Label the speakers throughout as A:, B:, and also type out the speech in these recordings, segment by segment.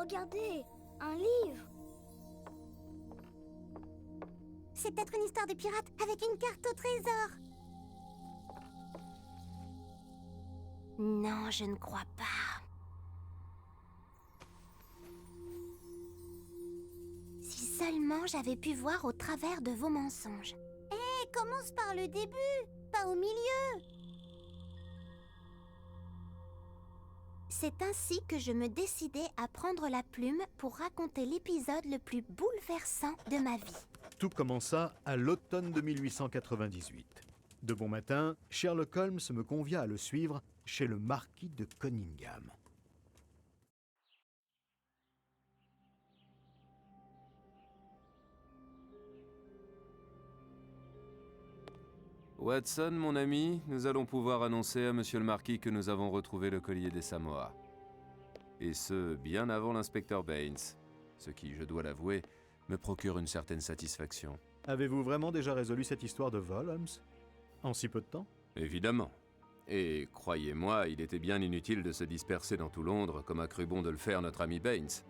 A: regardez, un livre.
B: C'est peut-être une histoire de pirate avec une carte au trésor. Non, je ne crois pas. Si seulement j'avais pu voir au travers de vos mensonges. Hé, commence par le début, pas au milieu. C'est ainsi que je me décidai à prendre la plume pour raconter l'épisode le plus bouleversant de ma vie.
C: Tout commença à l'automne de 1898. De bon matin, Sherlock Holmes me convia à le suivre chez le marquis de Cunningham.
D: Watson, mon ami, nous allons pouvoir annoncer à monsieur le marquis que nous avons retrouvé le collier des Samoa. Et ce, bien avant l'inspecteur Baines. Ce qui, je dois l'avouer, me procure une certaine satisfaction.
C: Avez-vous vraiment déjà résolu cette histoire de vol, Holmes? En si peu de temps?
D: Évidemment. Et croyez-moi, il était bien inutile de se disperser dans tout Londres comme a cru bon de le faire notre ami Baines.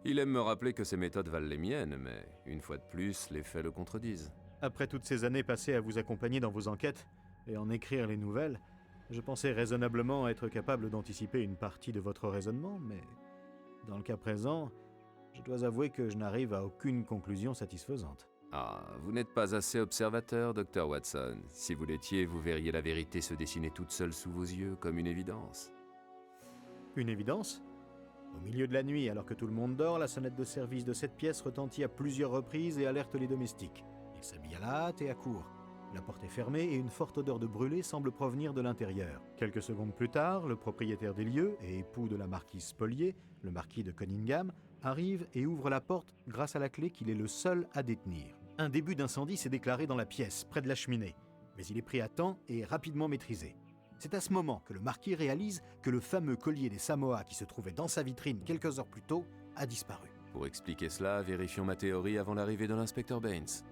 D: Il aime me rappeler que ses méthodes valent les miennes, mais une fois de plus, les faits le contredisent.
C: Après toutes ces années passées à vous accompagner dans vos enquêtes et en écrire les nouvelles, je pensais raisonnablement être capable d'anticiper une partie de votre raisonnement, mais dans le cas présent, je dois avouer que je n'arrive à aucune conclusion satisfaisante.
D: Ah, vous n'êtes pas assez observateur, Dr. Watson. Si vous l'étiez, vous verriez la vérité se dessiner toute seule sous vos yeux, comme une évidence.
C: Une évidence? Au milieu de la nuit, alors que tout le monde dort, la sonnette de service de cette pièce retentit à plusieurs reprises et alerte les domestiques. Ils s'habillent à la hâte et à court. La porte est fermée et une forte odeur de brûlé semble provenir de l'intérieur. Quelques secondes plus tard, le propriétaire des lieux et époux de la marquise spoliée, le marquis de Cunningham, arrive et ouvre la porte grâce à la clé qu'il est le seul à détenir. Un début d'incendie s'est déclaré dans la pièce, près de la cheminée, mais il est pris à temps et est rapidement maîtrisé. C'est à ce moment que le marquis réalise que le fameux collier des Samoa qui se trouvait dans sa vitrine quelques heures plus tôt a disparu.
D: Pour expliquer cela, vérifions ma théorie avant l'arrivée de l'inspecteur Baines.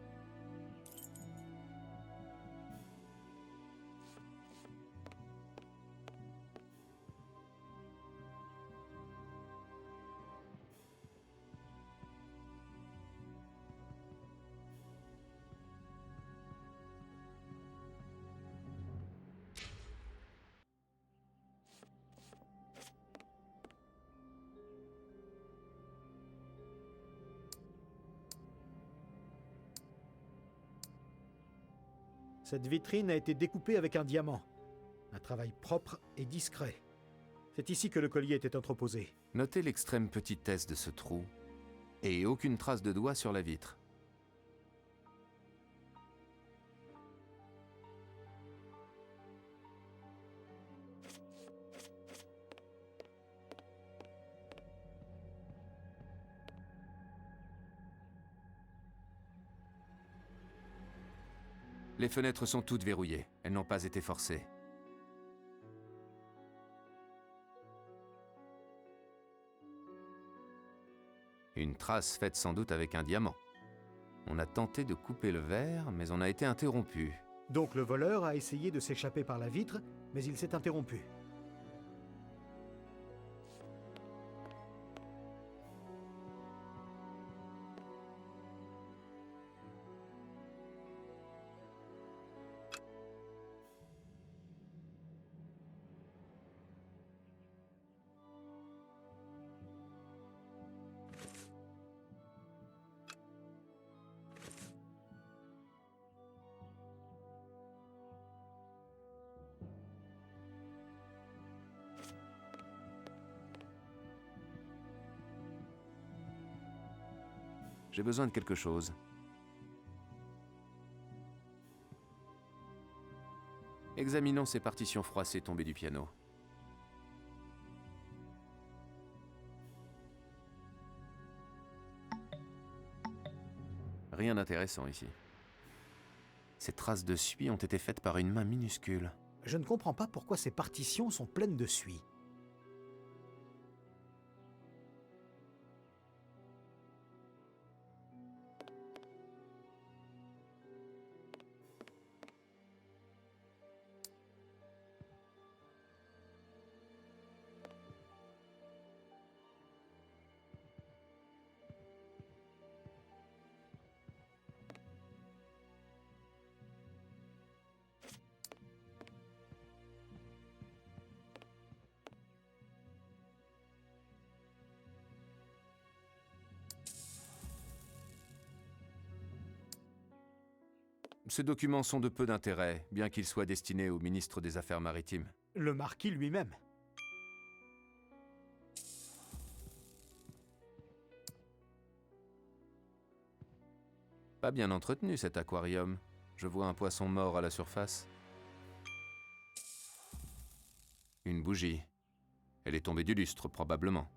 C: Cette vitrine a été découpée avec un diamant. Un travail propre et discret. C'est ici que le collier était entreposé.
D: Notez l'extrême petitesse de ce trou, et aucune trace de doigt sur la vitre. Les fenêtres sont toutes verrouillées, elles n'ont pas été forcées. Une trace faite sans doute avec un diamant. On a tenté de couper le verre, mais on a été interrompu.
C: Donc le voleur a essayé de s'échapper par la vitre, mais il s'est interrompu.
D: J'ai besoin de quelque chose. Examinons ces partitions froissées tombées du piano. Rien d'intéressant ici. Ces traces de suie ont été faites par une main minuscule.
C: Je ne comprends pas pourquoi ces partitions sont pleines de suie.
D: Ces documents sont de peu d'intérêt, bien qu'ils soient destinés au ministre des Affaires maritimes.
C: Le marquis lui-même.
D: Pas bien entretenu cet aquarium. Je vois un poisson mort à la surface. Une bougie. Elle est tombée du lustre, probablement.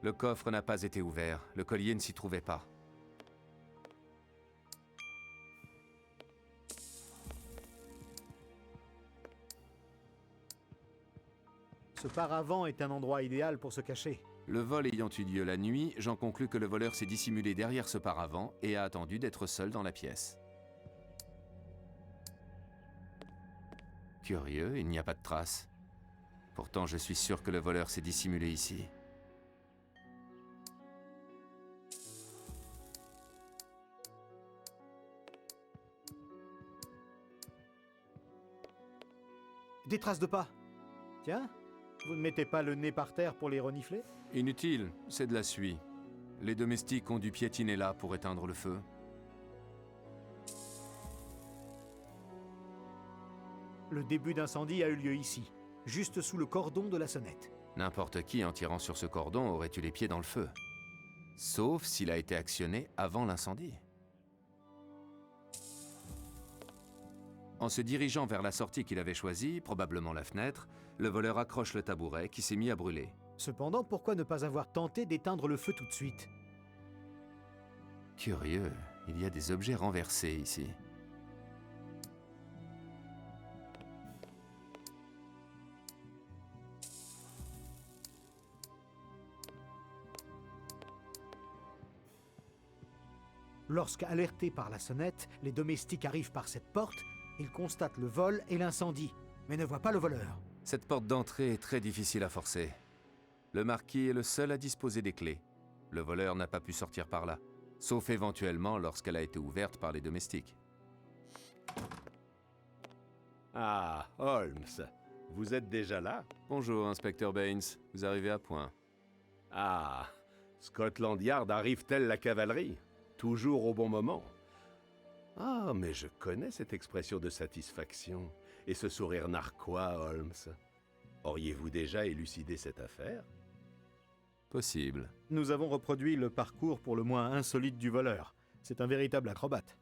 D: Le coffre n'a pas été ouvert. Le collier ne s'y trouvait pas.
C: Ce paravent est un endroit idéal pour se cacher.
D: Le vol ayant eu lieu la nuit, j'en conclus que le voleur s'est dissimulé derrière ce paravent et a attendu d'être seul dans la pièce. Curieux, il n'y a pas de traces. Pourtant, je suis sûr que le voleur s'est dissimulé ici.
C: Des traces de pas. Tiens, vous ne mettez pas le nez par terre pour les renifler?
D: Inutile, c'est de la suie. Les domestiques ont dû piétiner là pour éteindre le feu.
C: Le début d'incendie a eu lieu ici, juste sous le cordon de la sonnette.
D: N'importe qui en tirant sur ce cordon aurait eu les pieds dans le feu. Sauf s'il a été actionné avant l'incendie. En se dirigeant vers la sortie qu'il avait choisie, probablement la fenêtre, le voleur accroche le tabouret qui s'est mis à brûler.
C: Cependant, pourquoi ne pas avoir tenté d'éteindre le feu tout de suite?
D: Curieux, il y a des objets renversés ici.
C: Lorsqu'alertés par la sonnette, les domestiques arrivent par cette porte, ils constatent le vol et l'incendie, mais ne voient pas le voleur.
D: Cette porte d'entrée est très difficile à forcer. Le marquis est le seul à disposer des clés. Le voleur n'a pas pu sortir par là, sauf éventuellement lorsqu'elle a été ouverte par les domestiques.
E: Ah, Holmes, vous êtes déjà là?
D: Bonjour, inspecteur Baines. Vous arrivez à point.
E: Ah, Scotland Yard arrive telle la cavalerie, toujours au bon moment. Ah, mais je connais cette expression de satisfaction et ce sourire narquois, Holmes. Auriez-vous déjà élucidé cette affaire?
D: Possible.
C: Nous avons reproduit le parcours pour le moins insolite du voleur. C'est un véritable acrobate.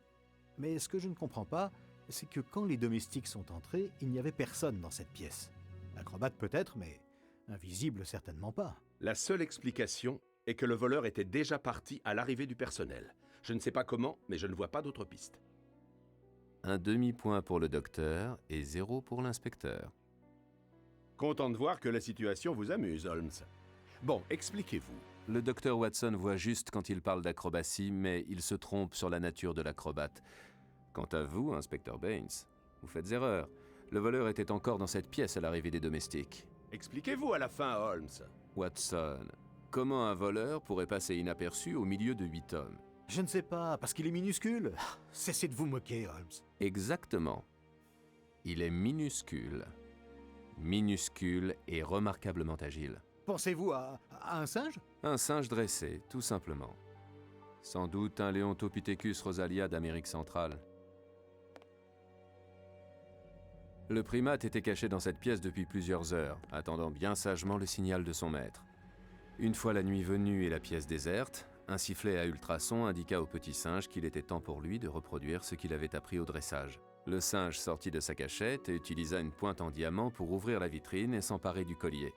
C: Mais ce que je ne comprends pas, c'est que quand les domestiques sont entrés, il n'y avait personne dans cette pièce. L'acrobate peut-être, mais invisible certainement pas.
E: La seule explication est que le voleur était déjà parti à l'arrivée du personnel. Je ne sais pas comment, mais je ne vois pas d'autre piste.
D: Un demi-point pour le docteur et 0 pour l'inspecteur.
E: Content de voir que la situation vous amuse, Holmes. Bon, expliquez-vous.
D: Le docteur Watson voit juste quand il parle d'acrobatie, mais il se trompe sur la nature de l'acrobate. Quant à vous, inspecteur Baines, vous faites erreur. Le voleur était encore dans cette pièce à l'arrivée des domestiques.
E: Expliquez-vous à la fin, Holmes.
D: Watson, comment un voleur pourrait passer inaperçu au milieu de 8 hommes?
C: Je ne sais pas, parce qu'il est minuscule. Cessez de vous moquer, Holmes.
D: Exactement. Il est minuscule. Minuscule et remarquablement agile.
C: Pensez-vous à un singe?
D: Un singe dressé, tout simplement. Sans doute un Leontopithecus rosalia d'Amérique centrale. Le primate était caché dans cette pièce depuis plusieurs heures, attendant bien sagement le signal de son maître. Une fois la nuit venue et la pièce déserte, un sifflet à ultrasons indiqua au petit singe qu'il était temps pour lui de reproduire ce qu'il avait appris au dressage. Le singe sortit de sa cachette et utilisa une pointe en diamant pour ouvrir la vitrine et s'emparer du collier.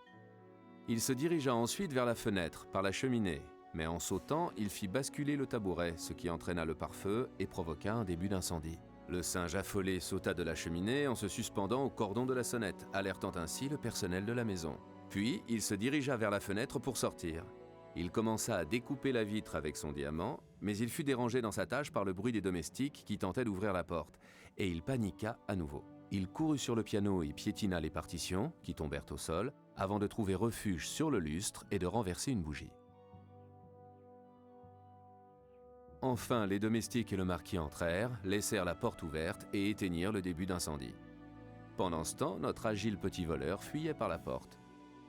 D: Il se dirigea ensuite vers la fenêtre, par la cheminée, mais en sautant, il fit basculer le tabouret, ce qui entraîna le pare-feu et provoqua un début d'incendie. Le singe affolé sauta de la cheminée en se suspendant au cordon de la sonnette, alertant ainsi le personnel de la maison. Puis, il se dirigea vers la fenêtre pour sortir. Il commença à découper la vitre avec son diamant, mais il fut dérangé dans sa tâche par le bruit des domestiques qui tentaient d'ouvrir la porte, et il paniqua à nouveau. Il courut sur le piano et piétina les partitions, qui tombèrent au sol, avant de trouver refuge sur le lustre et de renverser une bougie. Enfin, les domestiques et le marquis entrèrent, laissèrent la porte ouverte et éteignirent le début d'incendie. Pendant ce temps, notre agile petit voleur fuyait par la porte.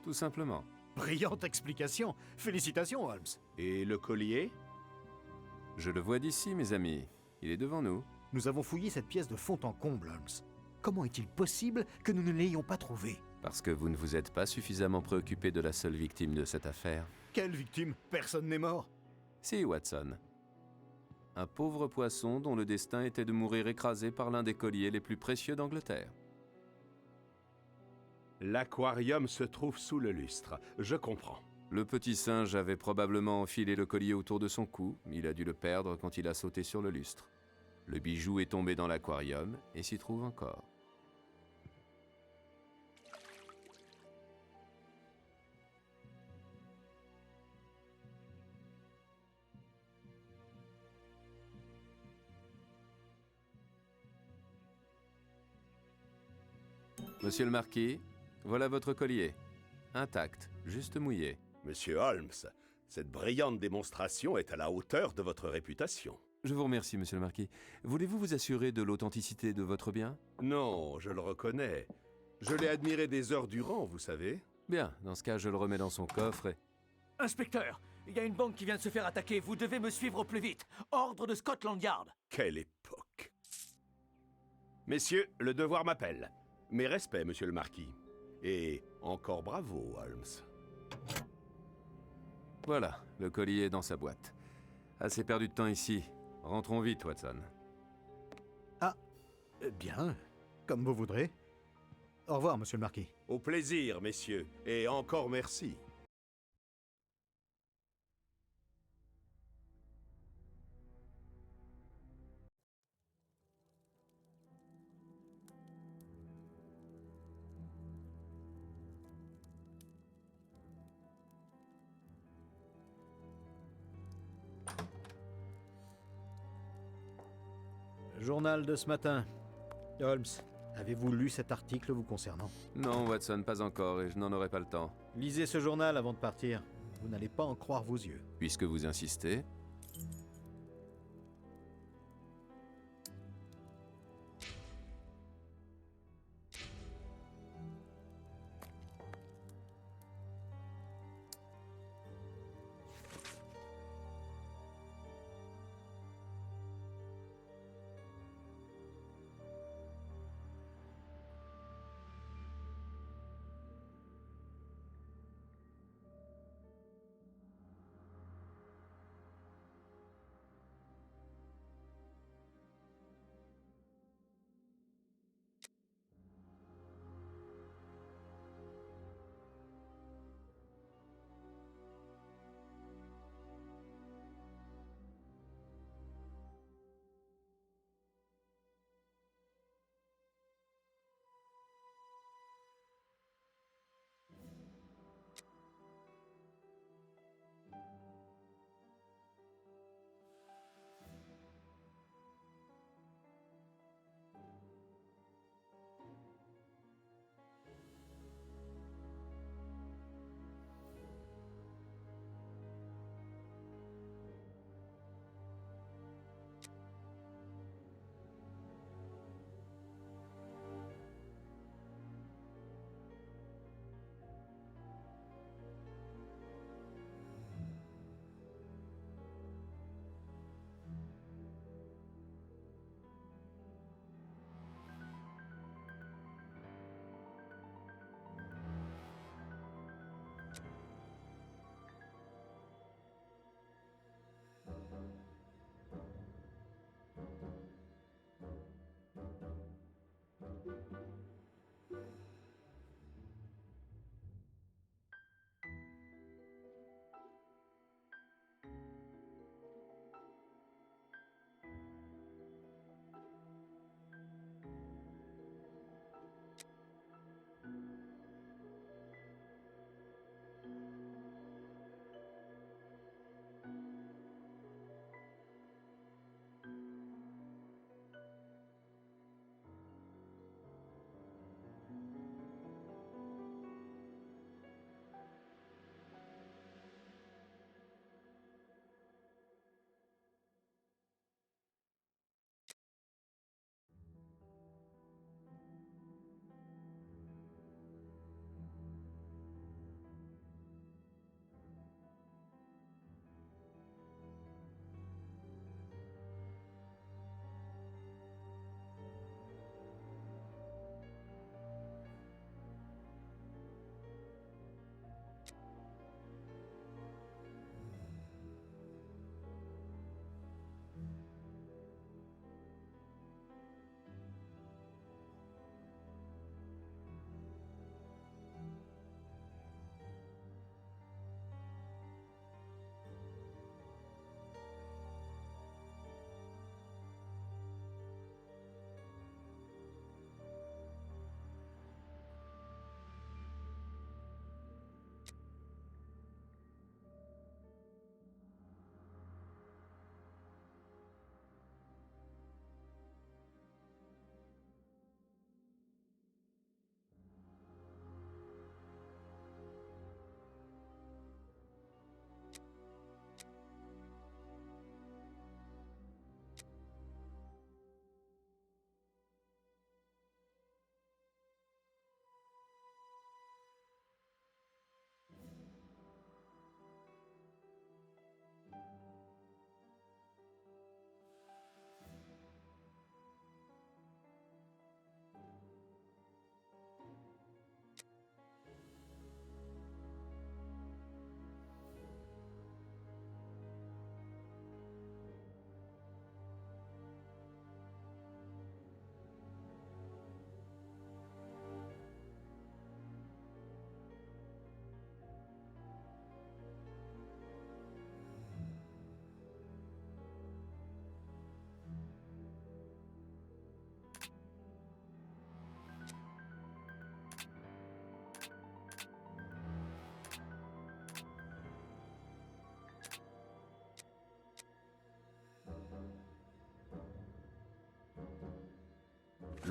D: Tout simplement.
C: Brillante explication. Félicitations, Holmes.
E: Et le collier?
D: Je le vois d'ici, mes amis. Il est devant nous.
C: Nous avons fouillé cette pièce de fond en comble, Holmes. Comment est-il possible que nous ne l'ayons pas trouvée?
D: Parce que vous ne vous êtes pas suffisamment préoccupé de la seule victime de cette affaire.
C: Quelle victime? Personne n'est mort.
D: Si, Watson. Un pauvre poisson dont le destin était de mourir écrasé par l'un des colliers les plus précieux d'Angleterre.
E: L'aquarium se trouve sous le lustre. Je comprends.
D: Le petit singe avait probablement enfilé le collier autour de son cou. Il a dû le perdre quand il a sauté sur le lustre. Le bijou est tombé dans l'aquarium et s'y trouve encore. Monsieur le Marquis, voilà votre collier. Intact, juste mouillé.
E: Monsieur Holmes, cette brillante démonstration est à la hauteur de votre réputation.
D: Je vous remercie, monsieur le Marquis. Voulez-vous vous assurer de l'authenticité de votre bien?
E: Non, je le reconnais. Je l'ai admiré des heures durant, vous savez.
D: Bien, dans ce cas, je le remets dans son coffre et...
F: Inspecteur, il y a une banque qui vient de se faire attaquer. Vous devez me suivre au plus vite. Ordre de Scotland Yard.
E: Quelle époque! Messieurs, le devoir m'appelle. Mes respects, monsieur le Marquis. Et encore bravo, Holmes.
D: Voilà, le collier est dans sa boîte. Assez perdu de temps ici. Rentrons vite, Watson.
C: Bien, comme vous voudrez. Au revoir, monsieur le Marquis.
E: Au plaisir, messieurs. Et encore merci.
C: Journal de ce matin. Holmes, avez-vous lu cet article vous concernant?
D: Non, Watson, pas encore, et je n'en aurai pas le temps.
C: Lisez ce journal avant de partir. Vous n'allez pas en croire vos yeux.
D: Puisque vous insistez...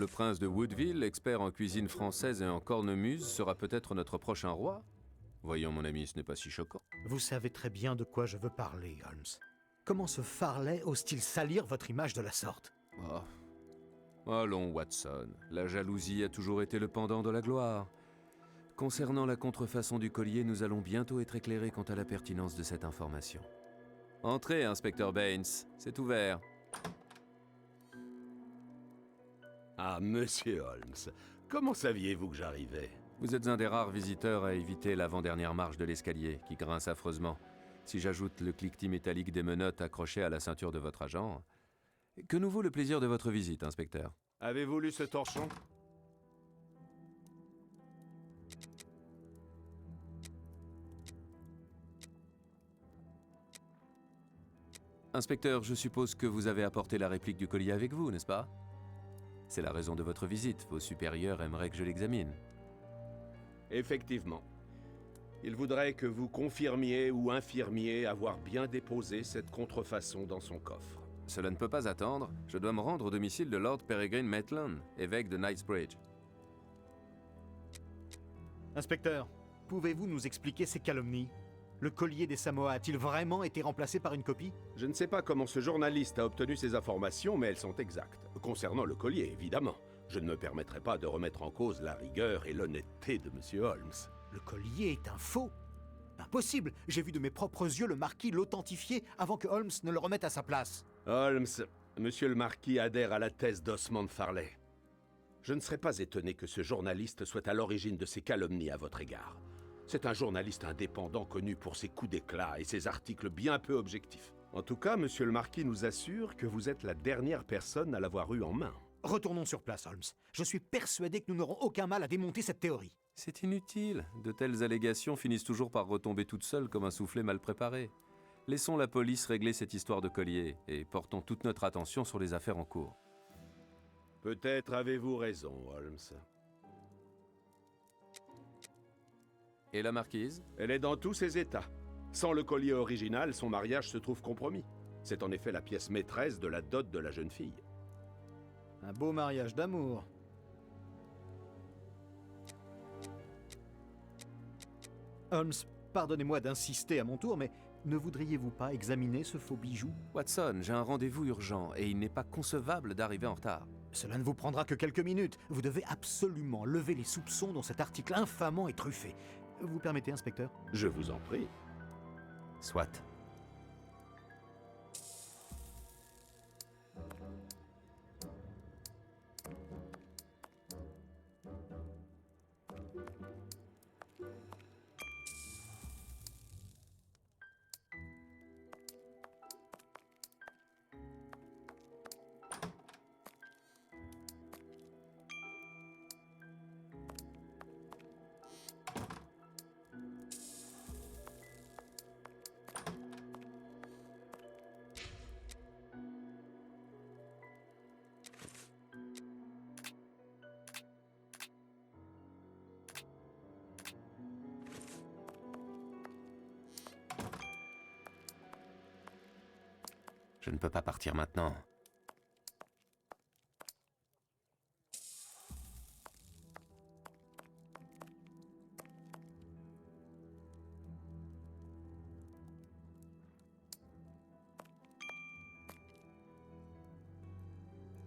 D: Le prince de Woodville, expert en cuisine française et en cornemuse, sera peut-être notre prochain roi? Voyons, mon ami, ce n'est pas si choquant.
C: Vous savez très bien de quoi je veux parler, Holmes. Comment ce Farley ose-t-il salir votre image de la sorte?
D: Oh. Allons, Watson. La jalousie a toujours été le pendant de la gloire. Concernant la contrefaçon du collier, nous allons bientôt être éclairés quant à la pertinence de cette information. Entrez, inspecteur Baines. C'est ouvert.
E: Ah, monsieur Holmes, comment saviez-vous que j'arrivais?
D: Vous êtes un des rares visiteurs à éviter l'avant-dernière marche de l'escalier, qui grince affreusement. Si j'ajoute le cliquetis métallique des menottes accrochées à la ceinture de votre agent... Que nous vaut le plaisir de votre visite, inspecteur?
E: Avez-vous lu ce torchon?
D: Inspecteur, je suppose que vous avez apporté la réplique du collier avec vous, n'est-ce pas? C'est la raison de votre visite. Vos supérieurs aimeraient que je l'examine.
E: Effectivement. Il voudrait que vous confirmiez ou infirmiez avoir bien déposé cette contrefaçon dans son coffre.
D: Cela ne peut pas attendre. Je dois me rendre au domicile de Lord Peregrine Maitland, évêque de Knightsbridge.
C: Inspecteur, pouvez-vous nous expliquer ces calomnies? Le collier des Samoa a-t-il vraiment été remplacé par une copie?
E: Je ne sais pas comment ce journaliste a obtenu ces informations, mais elles sont exactes. Concernant le collier, évidemment. Je ne me permettrai pas de remettre en cause la rigueur et l'honnêteté de Monsieur Holmes.
C: Le collier est un faux. Impossible. J'ai vu de mes propres yeux le marquis l'authentifier avant que Holmes ne le remette à sa place.
E: Holmes, Monsieur le Marquis adhère à la thèse d'Osmond Farley. Je ne serais pas étonné que ce journaliste soit à l'origine de ces calomnies à votre égard. C'est un journaliste indépendant connu pour ses coups d'éclat et ses articles bien peu objectifs. En tout cas, Monsieur le Marquis nous assure que vous êtes la dernière personne à l'avoir eu en main.
C: Retournons sur place, Holmes. Je suis persuadé que nous n'aurons aucun mal à démonter cette théorie.
D: C'est inutile. De telles allégations finissent toujours par retomber toutes seules comme un soufflet mal préparé. Laissons la police régler cette histoire de collier et portons toute notre attention sur les affaires en cours.
E: Peut-être avez-vous raison, Holmes.
D: Et la marquise?
E: Elle est dans tous ses états. Sans le collier original, son mariage se trouve compromis. C'est en effet la pièce maîtresse de la dot de la jeune fille.
C: Un beau mariage d'amour. Holmes, pardonnez-moi d'insister à mon tour, mais ne voudriez-vous pas examiner ce faux bijou?
D: Watson, j'ai un rendez-vous urgent et il n'est pas concevable d'arriver en retard.
C: Cela ne vous prendra que quelques minutes. Vous devez absolument lever les soupçons dont cet article infamant est truffé. Vous permettez, inspecteur?
E: Je vous en prie.
D: Soit. Je ne peux pas partir maintenant.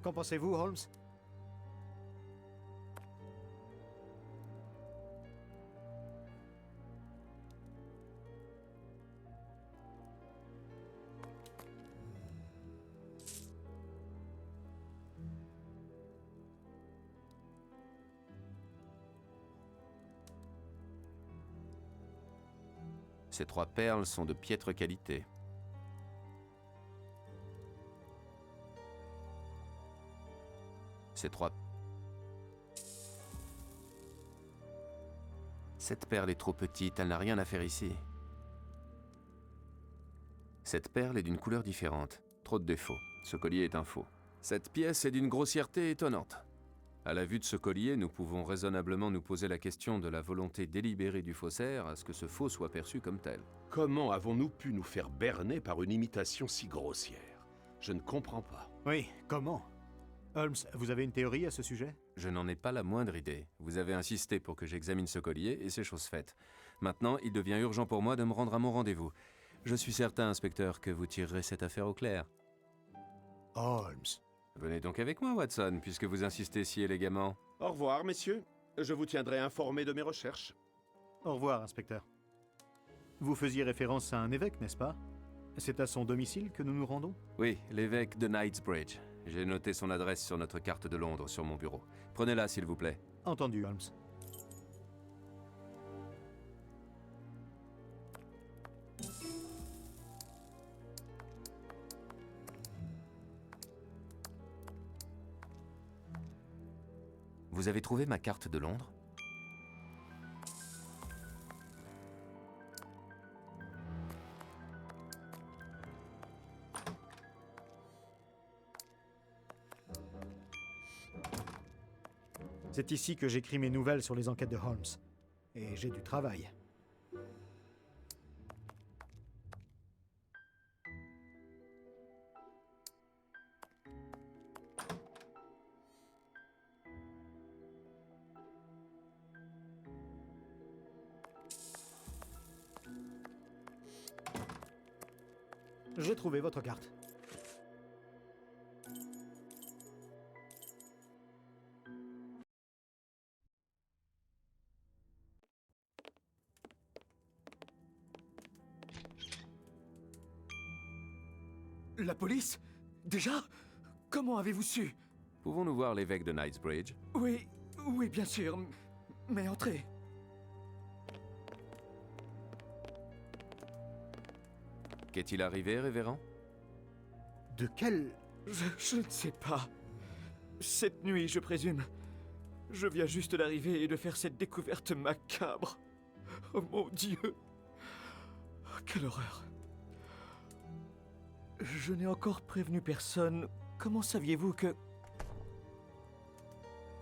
C: Qu'en pensez-vous, Holmes?
D: Ces 3 perles sont de piètre qualité. Ces 3... Cette perle est trop petite, elle n'a rien à faire ici. Cette perle est d'une couleur différente. Trop de défauts. Ce collier est un faux. Cette pièce est d'une grossièreté étonnante. À la vue de ce collier, nous pouvons raisonnablement nous poser la question de la volonté délibérée du faussaire à ce que ce faux soit perçu comme tel.
E: Comment avons-nous pu nous faire berner par une imitation si grossière? Je ne comprends pas.
C: Oui, comment? Holmes, vous avez une théorie à ce sujet?
D: Je n'en ai pas la moindre idée. Vous avez insisté pour que j'examine ce collier et c'est chose faite. Maintenant, il devient urgent pour moi de me rendre à mon rendez-vous. Je suis certain, inspecteur, que vous tirerez cette affaire au clair.
C: Holmes.
D: Venez donc avec moi, Watson, puisque vous insistez si élégamment.
E: Au revoir, messieurs. Je vous tiendrai informé de mes recherches.
C: Au revoir, inspecteur. Vous faisiez référence à un évêque, n'est-ce pas? C'est à son domicile que nous nous rendons?
D: Oui, l'évêque de Knightsbridge. J'ai noté son adresse sur notre carte de Londres sur mon bureau. Prenez-la, s'il vous plaît.
C: Entendu, Holmes.
D: Vous avez trouvé ma carte de Londres?
C: C'est ici que j'écris mes nouvelles sur les enquêtes de Holmes. Et j'ai du travail. J'ai trouvé votre carte.
F: La police? Déjà? Comment avez-vous su?
D: Pouvons-nous voir l'évêque de Knightsbridge?
F: Oui, oui, bien sûr. Mais entrez.
D: Qu'est-il arrivé, révérend?
C: De quel...
F: Je ne sais pas. Cette nuit, je présume. Je viens juste d'arriver et de faire cette découverte macabre. Oh mon Dieu! Oh, quelle horreur! Je n'ai encore prévenu personne. Comment saviez-vous que...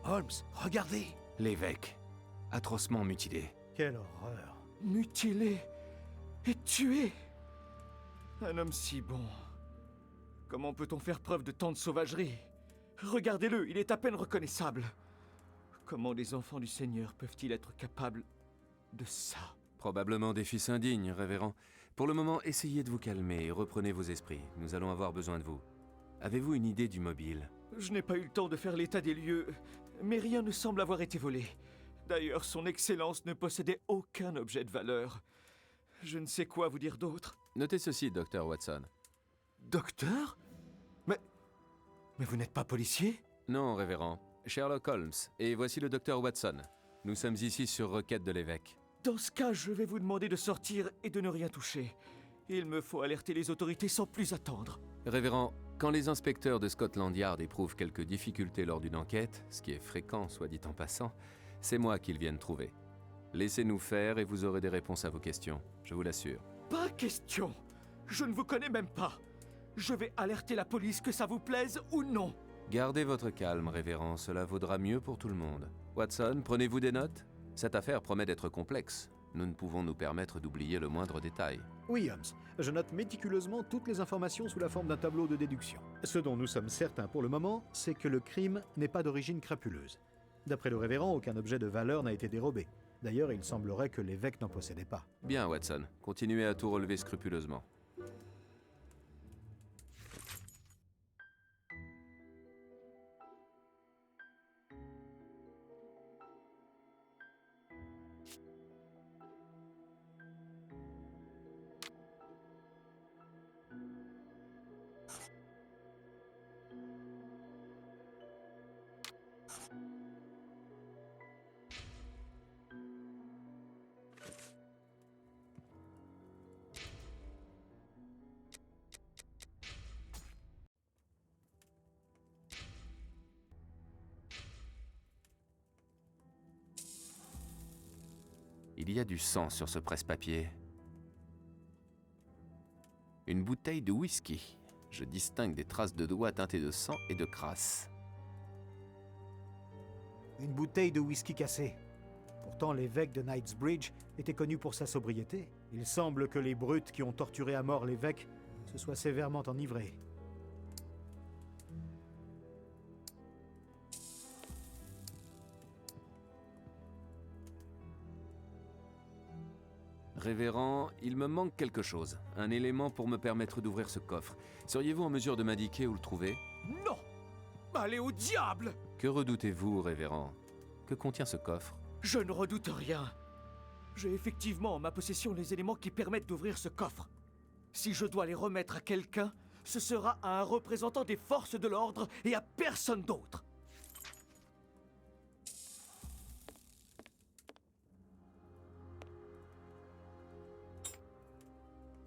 C: Holmes, regardez!
D: L'évêque, atrocement mutilé.
C: Quelle horreur!
F: Mutilé et tué? Un homme si bon. Comment peut-on faire preuve de tant de sauvagerie? Regardez-le, il est à peine reconnaissable. Comment les enfants du Seigneur peuvent-ils être capables de ça?
D: Probablement des fils indignes, révérend. Pour le moment, essayez de vous calmer et reprenez vos esprits. Nous allons avoir besoin de vous. Avez-vous une idée du mobile?
F: Je n'ai pas eu le temps de faire l'état des lieux, mais rien ne semble avoir été volé. D'ailleurs, son Excellence ne possédait aucun objet de valeur. Je ne sais quoi vous dire d'autre.
D: Notez ceci, docteur Watson.
F: Docteur? Mais vous n'êtes pas policier?
D: Non, révérend. Sherlock Holmes. Et voici le docteur Watson. Nous sommes ici sur requête de l'évêque.
F: Dans ce cas, je vais vous demander de sortir et de ne rien toucher. Il me faut alerter les autorités sans plus attendre.
D: Révérend, quand les inspecteurs de Scotland Yard éprouvent quelques difficultés lors d'une enquête, ce qui est fréquent, soit dit en passant, c'est moi qu'ils viennent trouver. Laissez-nous faire et vous aurez des réponses à vos questions, je vous l'assure.
F: Pas question. Je ne vous connais même pas. Je vais alerter la police, que ça vous plaise ou non.
D: Gardez votre calme, révérend, cela vaudra mieux pour tout le monde. Watson, prenez-vous des notes? Cette affaire promet d'être complexe. Nous ne pouvons nous permettre d'oublier le moindre détail.
C: Oui, Holmes. Je note méticuleusement toutes les informations sous la forme d'un tableau de déduction. Ce dont nous sommes certains pour le moment, c'est que le crime n'est pas d'origine crapuleuse. D'après le révérend, aucun objet de valeur n'a été dérobé. D'ailleurs, il semblerait que l'évêque n'en possédait pas.
D: Bien, Watson, continuez à tout relever scrupuleusement. Il y a du sang sur ce presse-papier. Une bouteille de whisky. Je distingue des traces de doigts teintés de sang et de crasse.
C: Une bouteille de whisky cassé. Pourtant, l'évêque de Knightsbridge était connu pour sa sobriété. Il semble que les brutes qui ont torturé à mort l'évêque se soient sévèrement enivrés.
D: Révérend, il me manque quelque chose. Un élément pour me permettre d'ouvrir ce coffre. Seriez-vous en mesure de m'indiquer où le trouver?
F: Non! Allez au diable!
D: Que redoutez-vous, Révérend? Que contient ce coffre?
F: Je ne redoute rien. J'ai effectivement en ma possession les éléments qui permettent d'ouvrir ce coffre. Si je dois les remettre à quelqu'un, ce sera à un représentant des forces de l'ordre et à personne d'autre.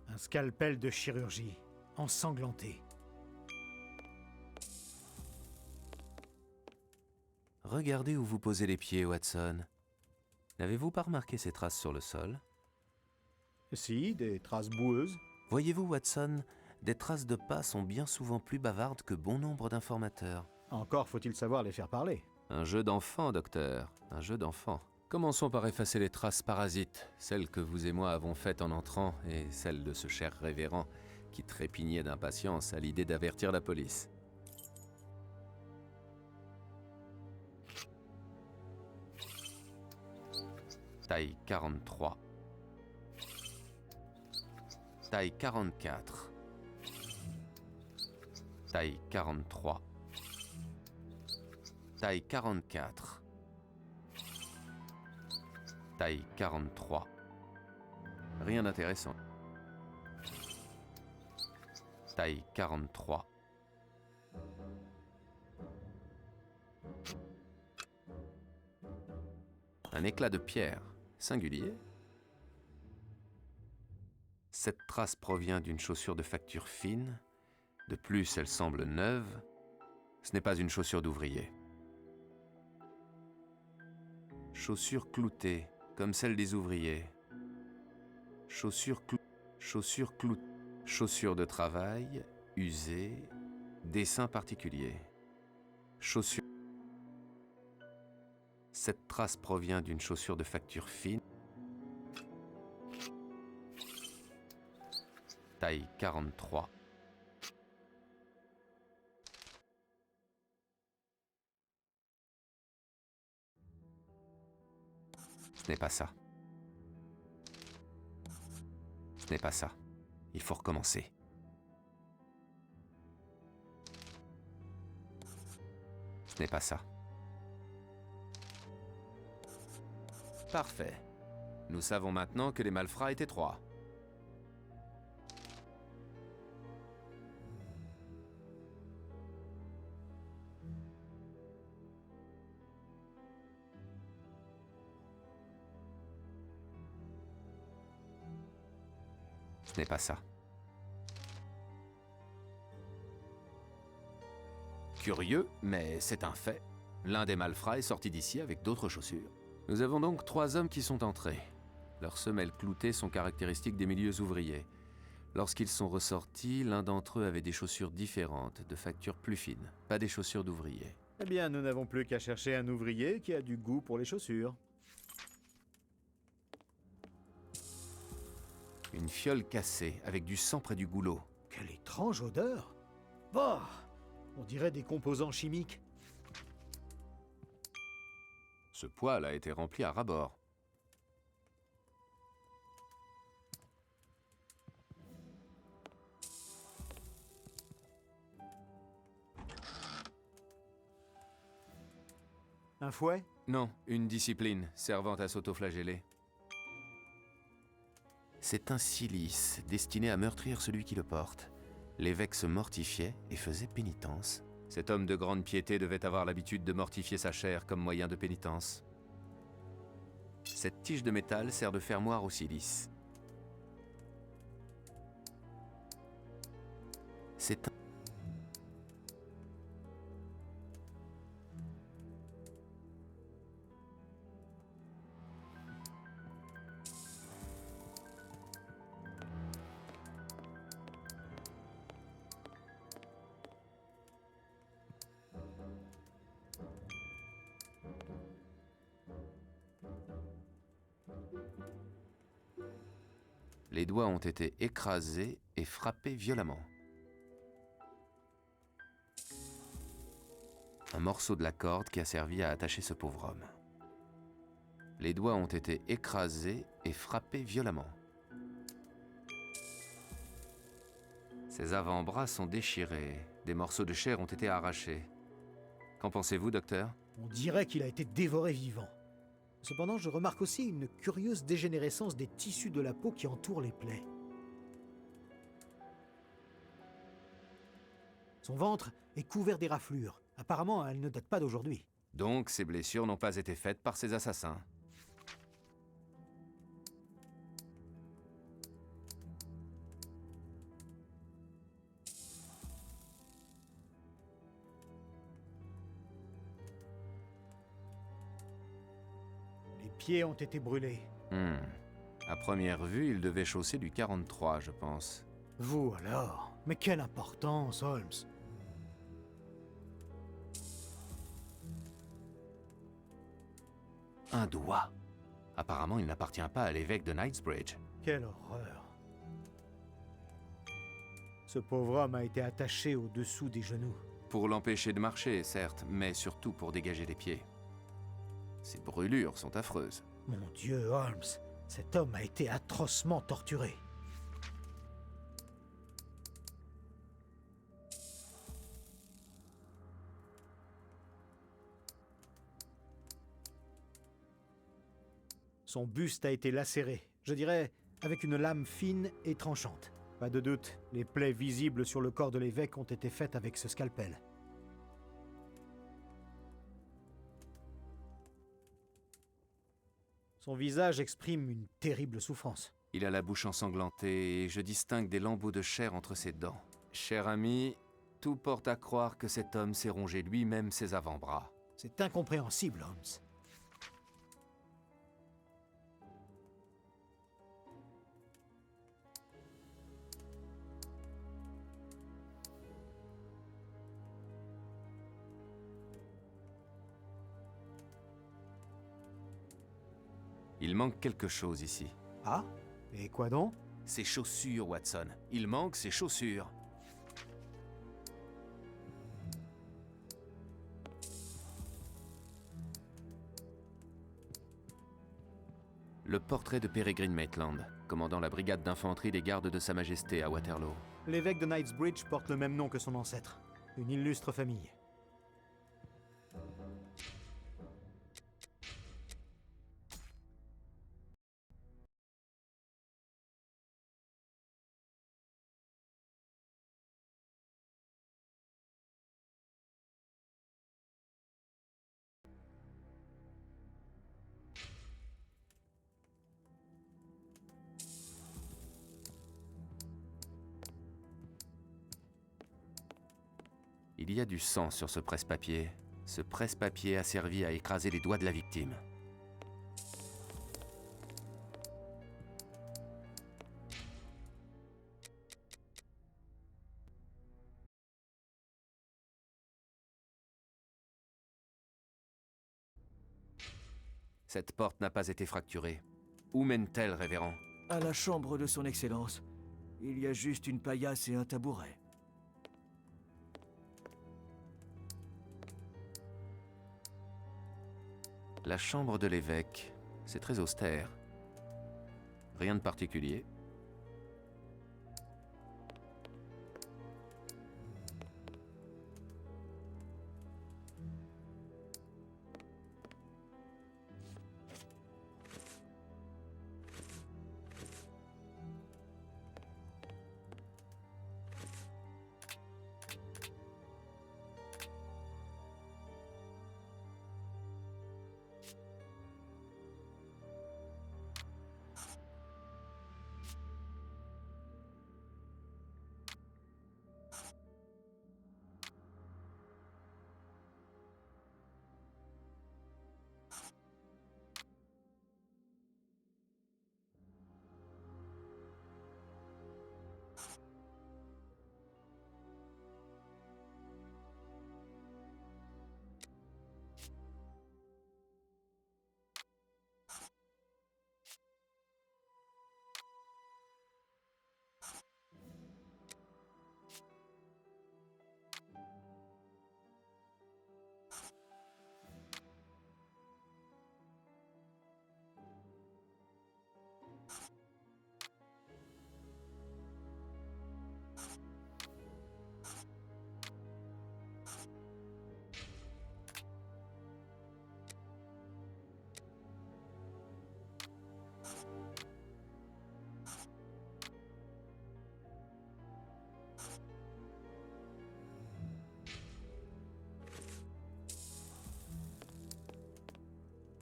C: Un scalpel de chirurgie, ensanglanté.
D: Regardez où vous posez les pieds, Watson. N'avez-vous pas remarqué ces traces sur le sol?
C: Si, des traces boueuses.
D: Voyez-vous, Watson, des traces de pas sont bien souvent plus bavardes que bon nombre d'informateurs.
C: Encore faut-il savoir les faire parler.
D: Un jeu d'enfant, docteur, un jeu d'enfant. Commençons par effacer les traces parasites, celles que vous et moi avons faites en entrant, et celles de ce cher révérend qui trépignait d'impatience à l'idée d'avertir la police. Taille 43. Taille 44. Taille 43. Taille 44. Taille 43. Rien d'intéressant. Taille 43. Un éclat de pierre, singulier. Cette trace provient d'une chaussure de facture fine. De plus, elle semble neuve. Ce n'est pas une chaussure d'ouvrier. Chaussure cloutée, comme celle des ouvriers. Chaussure de travail, usée, dessin particulier. Chaussure. Cette trace provient d'une chaussure de facture fine. Taille 43. Ce n'est pas ça. Ce n'est pas ça. Il faut recommencer. Ce n'est pas ça. Parfait. Nous savons maintenant que les malfrats étaient 3. Ce n'est pas ça. Curieux, mais c'est un fait. L'un des malfrats est sorti d'ici avec d'autres chaussures. Nous avons donc 3 hommes qui sont entrés. Leurs semelles cloutées sont caractéristiques des milieux ouvriers. Lorsqu'ils sont ressortis, l'un d'entre eux avait des chaussures différentes, de facture plus fine, pas des chaussures d'ouvrier.
C: Eh bien, nous n'avons plus qu'à chercher un ouvrier qui a du goût pour les chaussures.
D: Une fiole cassée, avec du sang près du goulot.
C: Quelle étrange odeur! Bah, on dirait des composants chimiques.
D: Ce poêle a été rempli à ras-bord.
C: Un fouet?
D: Non, une discipline servant à s'autoflageller. C'est un cilice destiné à meurtrir celui qui le porte. L'évêque se mortifiait et faisait pénitence. Cet homme de grande piété devait avoir l'habitude de mortifier sa chair comme moyen de pénitence. Cette tige de métal sert de fermoir au cilice. C'est un... Les doigts ont été écrasés et frappés violemment. Un morceau de la corde qui a servi à attacher ce pauvre homme. Les doigts ont été écrasés et frappés violemment. Ses avant-bras sont déchirés. Des morceaux de chair ont été arrachés. Qu'en pensez-vous, docteur?
C: On dirait qu'il a été dévoré vivant. Cependant, je remarque aussi une curieuse dégénérescence des tissus de la peau qui entourent les plaies. Son ventre est couvert des raflures. Apparemment, elle ne date pas d'aujourd'hui.
D: Donc, ces blessures n'ont pas été faites par ses assassins.
C: Les pieds ont été brûlés.
D: À première vue, il devait chausser du 43, je pense.
C: Vous alors? Mais quelle importance, Holmes!
D: Un doigt. Apparemment, il n'appartient pas à l'évêque de Knightsbridge.
C: Quelle horreur! Ce pauvre homme a été attaché au-dessous des genoux.
D: Pour l'empêcher de marcher, certes, mais surtout pour dégager les pieds. Ces brûlures sont affreuses.
C: Mon Dieu, Holmes, cet homme a été atrocement torturé. Son buste a été lacéré, je dirais, avec une lame fine et tranchante. Pas de doute, les plaies visibles sur le corps de l'évêque ont été faites avec ce scalpel. Son visage exprime une terrible souffrance.
D: Il a la bouche ensanglantée et je distingue des lambeaux de chair entre ses dents. Cher ami, tout porte à croire que cet homme s'est rongé lui-même ses avant-bras.
C: C'est incompréhensible, Holmes.
D: Il manque quelque chose ici.
C: Ah? Et quoi donc?
D: Ses chaussures, Watson. Il manque ses chaussures. Le portrait de Peregrine Maitland, commandant la brigade d'infanterie des gardes de Sa Majesté à Waterloo.
C: L'évêque de Knightsbridge porte le même nom que son ancêtre. Une illustre famille.
D: Il y a du sang sur ce presse-papier. Ce presse-papier a servi à écraser les doigts de la victime. Cette porte n'a pas été fracturée. Où mène-t-elle, révérend?
F: À la chambre de son Excellence. Il y a juste une paillasse et un tabouret.
D: La chambre de l'évêque, c'est très austère. Rien de particulier.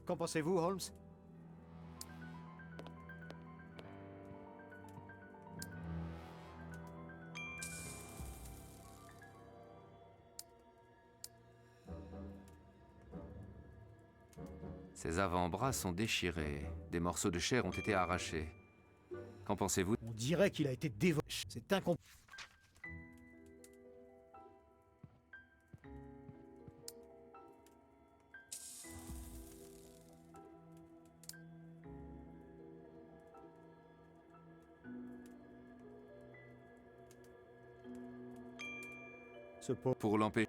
C: Qu'en pensez-vous, Holmes?
D: Ses avant-bras sont déchirés. Des morceaux de chair ont été arrachés. Qu'en pensez-vous?
C: On dirait qu'il a été dévoré. C'est incompréhensible. Ce pauvre...
D: Pour l'empêcher...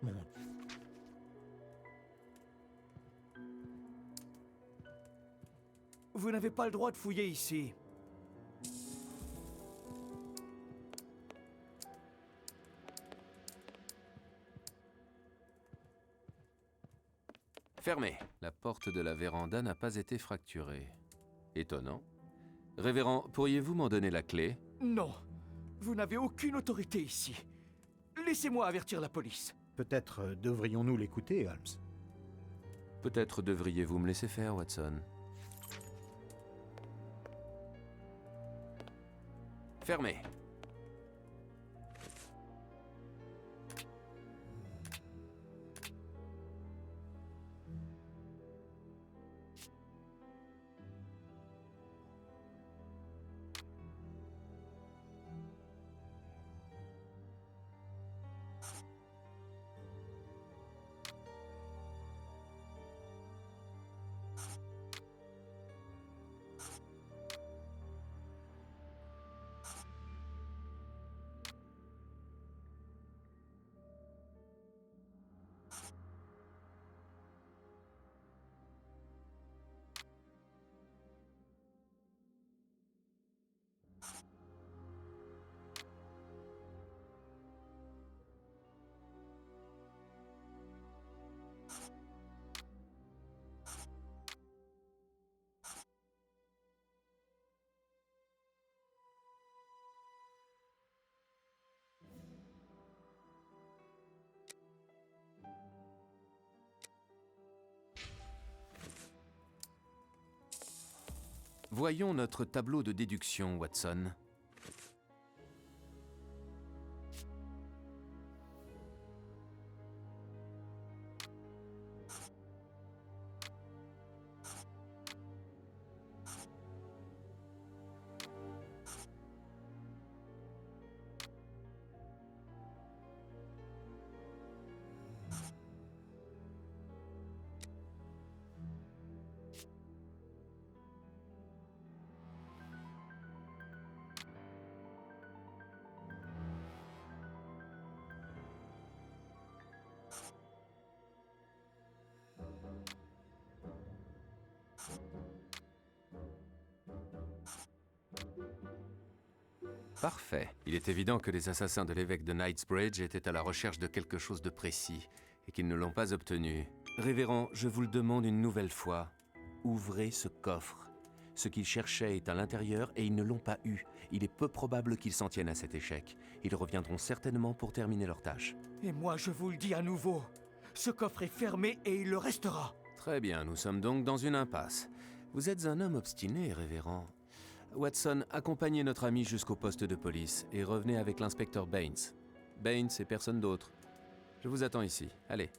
F: Vous n'avez pas le droit de fouiller ici.
D: Fermé. La porte de la véranda n'a pas été fracturée. Étonnant. Révérend, pourriez-vous m'en donner la clé?
F: Non, vous n'avez aucune autorité ici. Laissez-moi avertir la police.
C: Peut-être devrions-nous l'écouter, Holmes.
D: Peut-être devriez-vous me laisser faire, Watson. Fermé. Voyons notre tableau de déduction, Watson. Parfait. Il est évident que les assassins de l'évêque de Knightsbridge étaient à la recherche de quelque chose de précis et qu'ils ne l'ont pas obtenu. Révérend, je vous le demande une nouvelle fois. Ouvrez ce coffre. Ce qu'ils cherchaient est à l'intérieur et ils ne l'ont pas eu. Il est peu probable qu'ils s'en tiennent à cet échec. Ils reviendront certainement pour terminer leur tâche.
F: Et moi, je vous le dis à nouveau. Ce coffre est fermé et il le restera.
D: Très bien, nous sommes donc dans une impasse. Vous êtes un homme obstiné, révérend. Watson, accompagnez notre ami jusqu'au poste de police et revenez avec l'inspecteur Baines. Baines et personne d'autre. Je vous attends ici. Allez.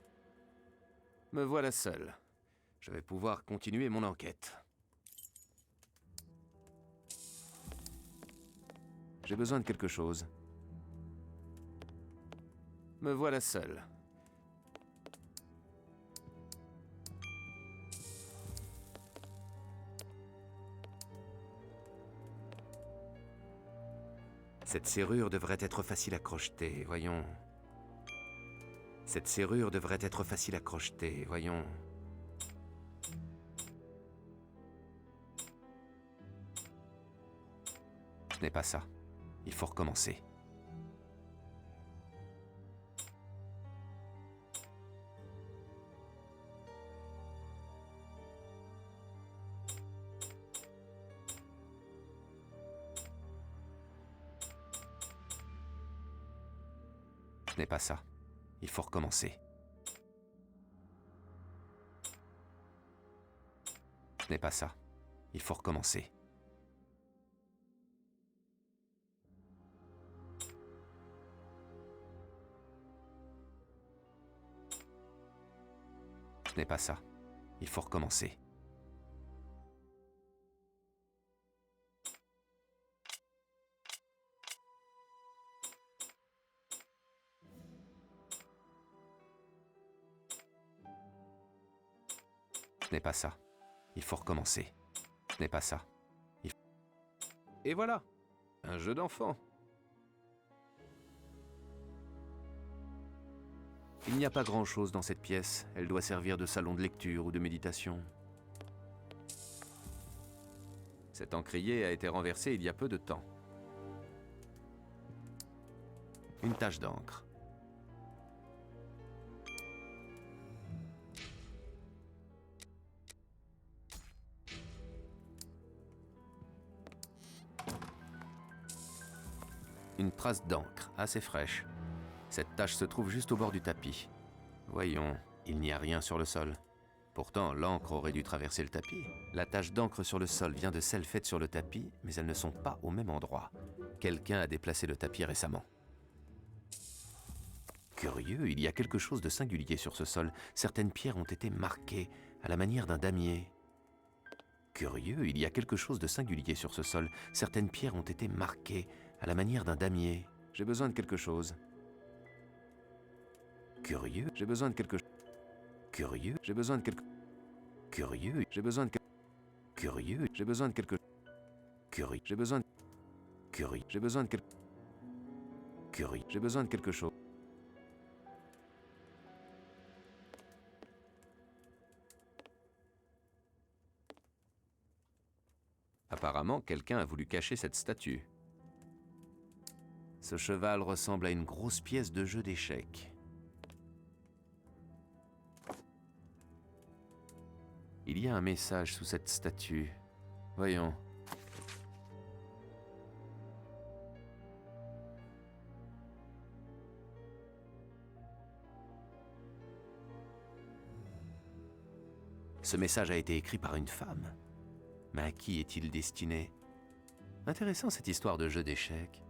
D: Me voilà seul. Je vais pouvoir continuer mon enquête. J'ai besoin de quelque chose. Me voilà seul. Cette serrure devrait être facile à crocheter, voyons. Cette serrure devrait être facile à crocheter, voyons. Ce n'est pas ça. Il faut recommencer. Ce n'est pas ça. Il faut recommencer. Ce n'est pas ça. Il faut recommencer. Ce n'est pas ça. Il faut recommencer. Ce n'est pas ça. Il faut recommencer. Ce n'est pas ça. Et voilà, un jeu d'enfant. Il n'y a pas grand-chose dans cette pièce. Elle doit servir de salon de lecture ou de méditation. Cet encrier a été renversé il y a peu de temps. Une tache d'encre. Une trace d'encre, assez fraîche. Cette tache se trouve juste au bord du tapis. Voyons, il n'y a rien sur le sol. Pourtant, l'encre aurait dû traverser le tapis. La tache d'encre sur le sol vient de celle faite sur le tapis, mais elles ne sont pas au même endroit. Quelqu'un a déplacé le tapis récemment. Curieux, il y a quelque chose de singulier sur ce sol. Certaines pierres ont été marquées, à la manière d'un damier. Curieux, il y a quelque chose de singulier sur ce sol. Certaines pierres ont été marquées, à la manière d'un damier. J'ai besoin de quelque chose. Curieux, j'ai besoin de quelque chose. Curieux, j'ai besoin de quelque. Curieux, j'ai besoin de. Curieux, j'ai besoin de quelque. Curieux, j'ai besoin de. Curieux, j'ai besoin de quelque. Curieux, j'ai besoin de quelque chose. Apparemment, quelqu'un a voulu cacher cette statue. Ce cheval ressemble à une grosse pièce de jeu d'échecs. Il y a un message sous cette statue. Voyons. Ce message a été écrit par une femme. Mais à qui est-il destiné? Intéressant cette histoire de jeu d'échecs.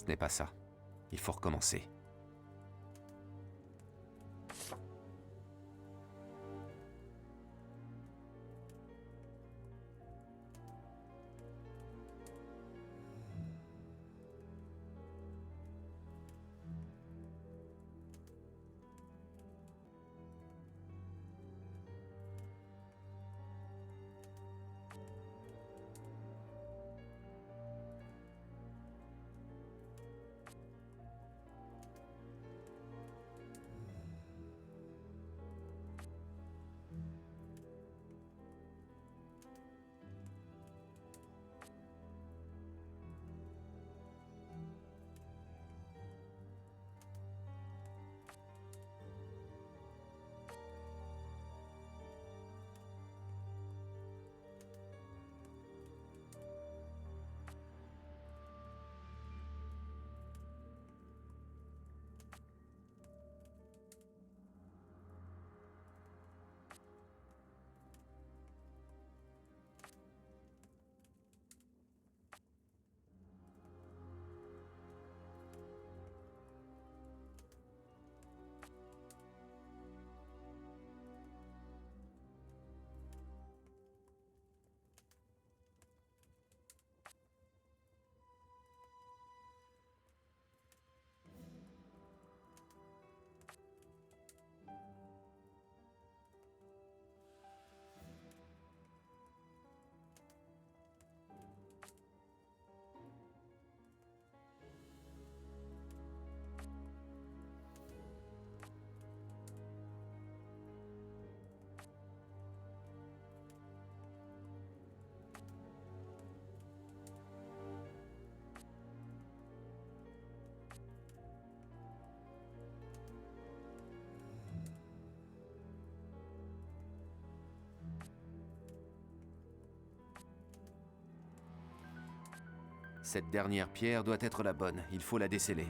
D: Ce n'est pas ça. Il faut recommencer. Cette dernière pierre doit être la bonne. Il faut la déceler.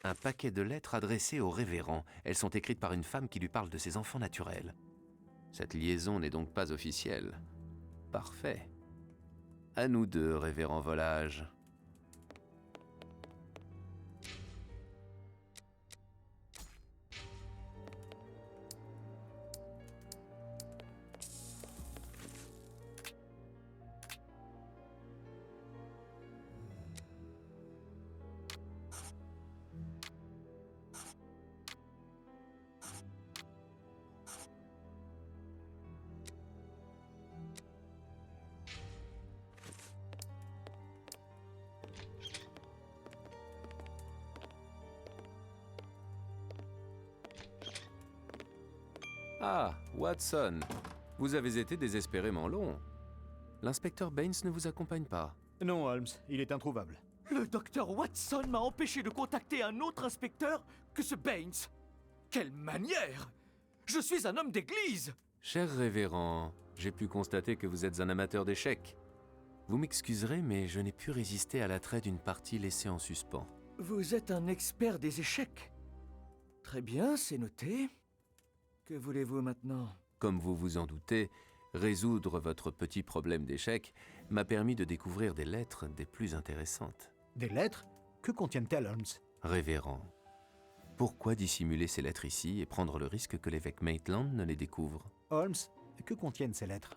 D: Un paquet de lettres adressées au révérend. Elles sont écrites par une femme qui lui parle de ses enfants naturels. Cette liaison n'est donc pas officielle. Parfait. À nous deux, révérend Volage. Ah, Watson, vous avez été désespérément long. L'inspecteur Baines ne vous accompagne pas.
C: Non, Holmes, il est introuvable.
F: Le docteur Watson m'a empêché de contacter un autre inspecteur que ce Baines. Quelle manière! Je suis un homme d'église!
D: Cher révérend, j'ai pu constater que vous êtes un amateur d'échecs. Vous m'excuserez, mais je n'ai pu résister à l'attrait d'une partie laissée en suspens.
F: Vous êtes un expert des échecs. Très bien, c'est noté. Que voulez-vous maintenant?
D: Comme vous vous en doutez, résoudre votre petit problème d'échecs m'a permis de découvrir des lettres des plus intéressantes.
C: Des lettres? Que contiennent-elles, Holmes?
D: Révérend, pourquoi dissimuler ces lettres ici et prendre le risque que l'évêque Maitland ne les découvre?
C: Holmes, que contiennent ces lettres?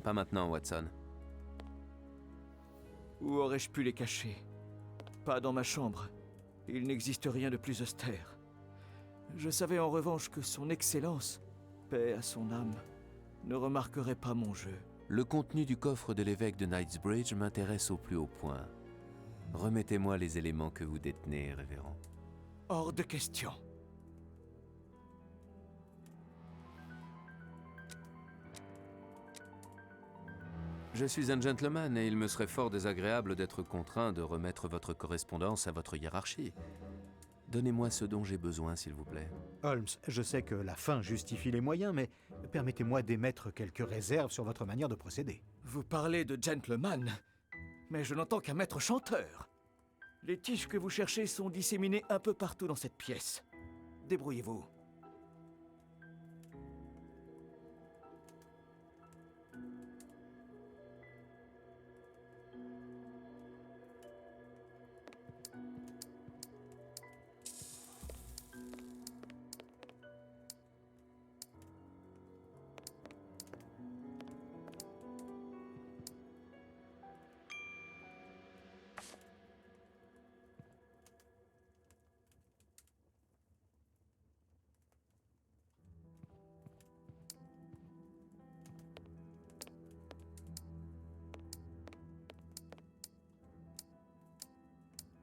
D: Pas maintenant, Watson.
F: Où aurais-je pu les cacher? Pas dans ma chambre. Il n'existe rien de plus austère. Je savais en revanche que son Excellence, paix à son âme, ne remarquerait pas mon jeu.
D: Le contenu du coffre de l'évêque de Knightsbridge m'intéresse au plus haut point. Remettez-moi les éléments que vous détenez, révérend.
F: Hors de question.
D: Je suis un gentleman et il me serait fort désagréable d'être contraint de remettre votre correspondance à votre hiérarchie. Donnez-moi ce dont j'ai besoin, s'il vous plaît.
C: Holmes, je sais que la fin justifie les moyens, mais permettez-moi d'émettre quelques réserves sur votre manière de procéder.
F: Vous parlez de gentleman, mais je n'entends qu'un maître chanteur. Les tiges que vous cherchez sont disséminées un peu partout dans cette pièce. Débrouillez-vous.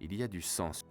D: Il y a du sens.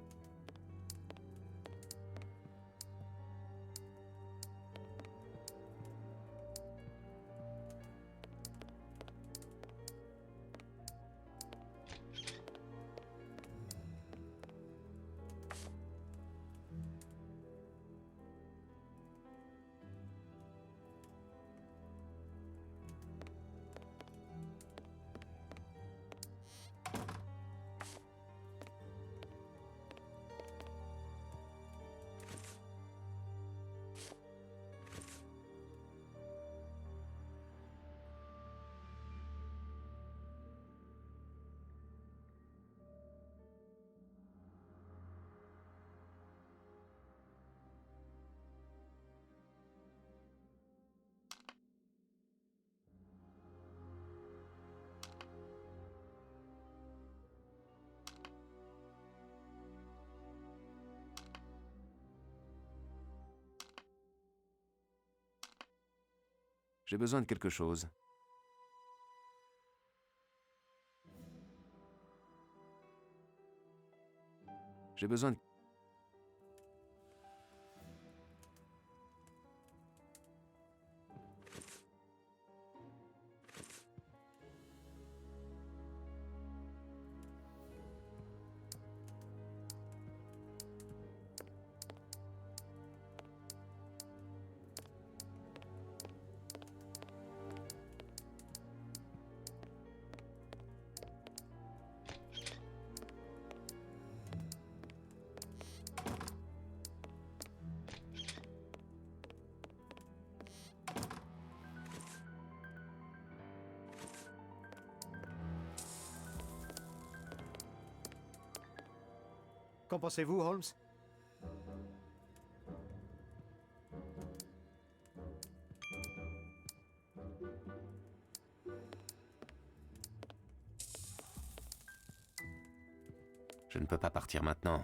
D: J'ai besoin de quelque chose. J'ai besoin de...
C: Qu'en pensez-vous, Holmes?
D: Je ne peux pas partir maintenant.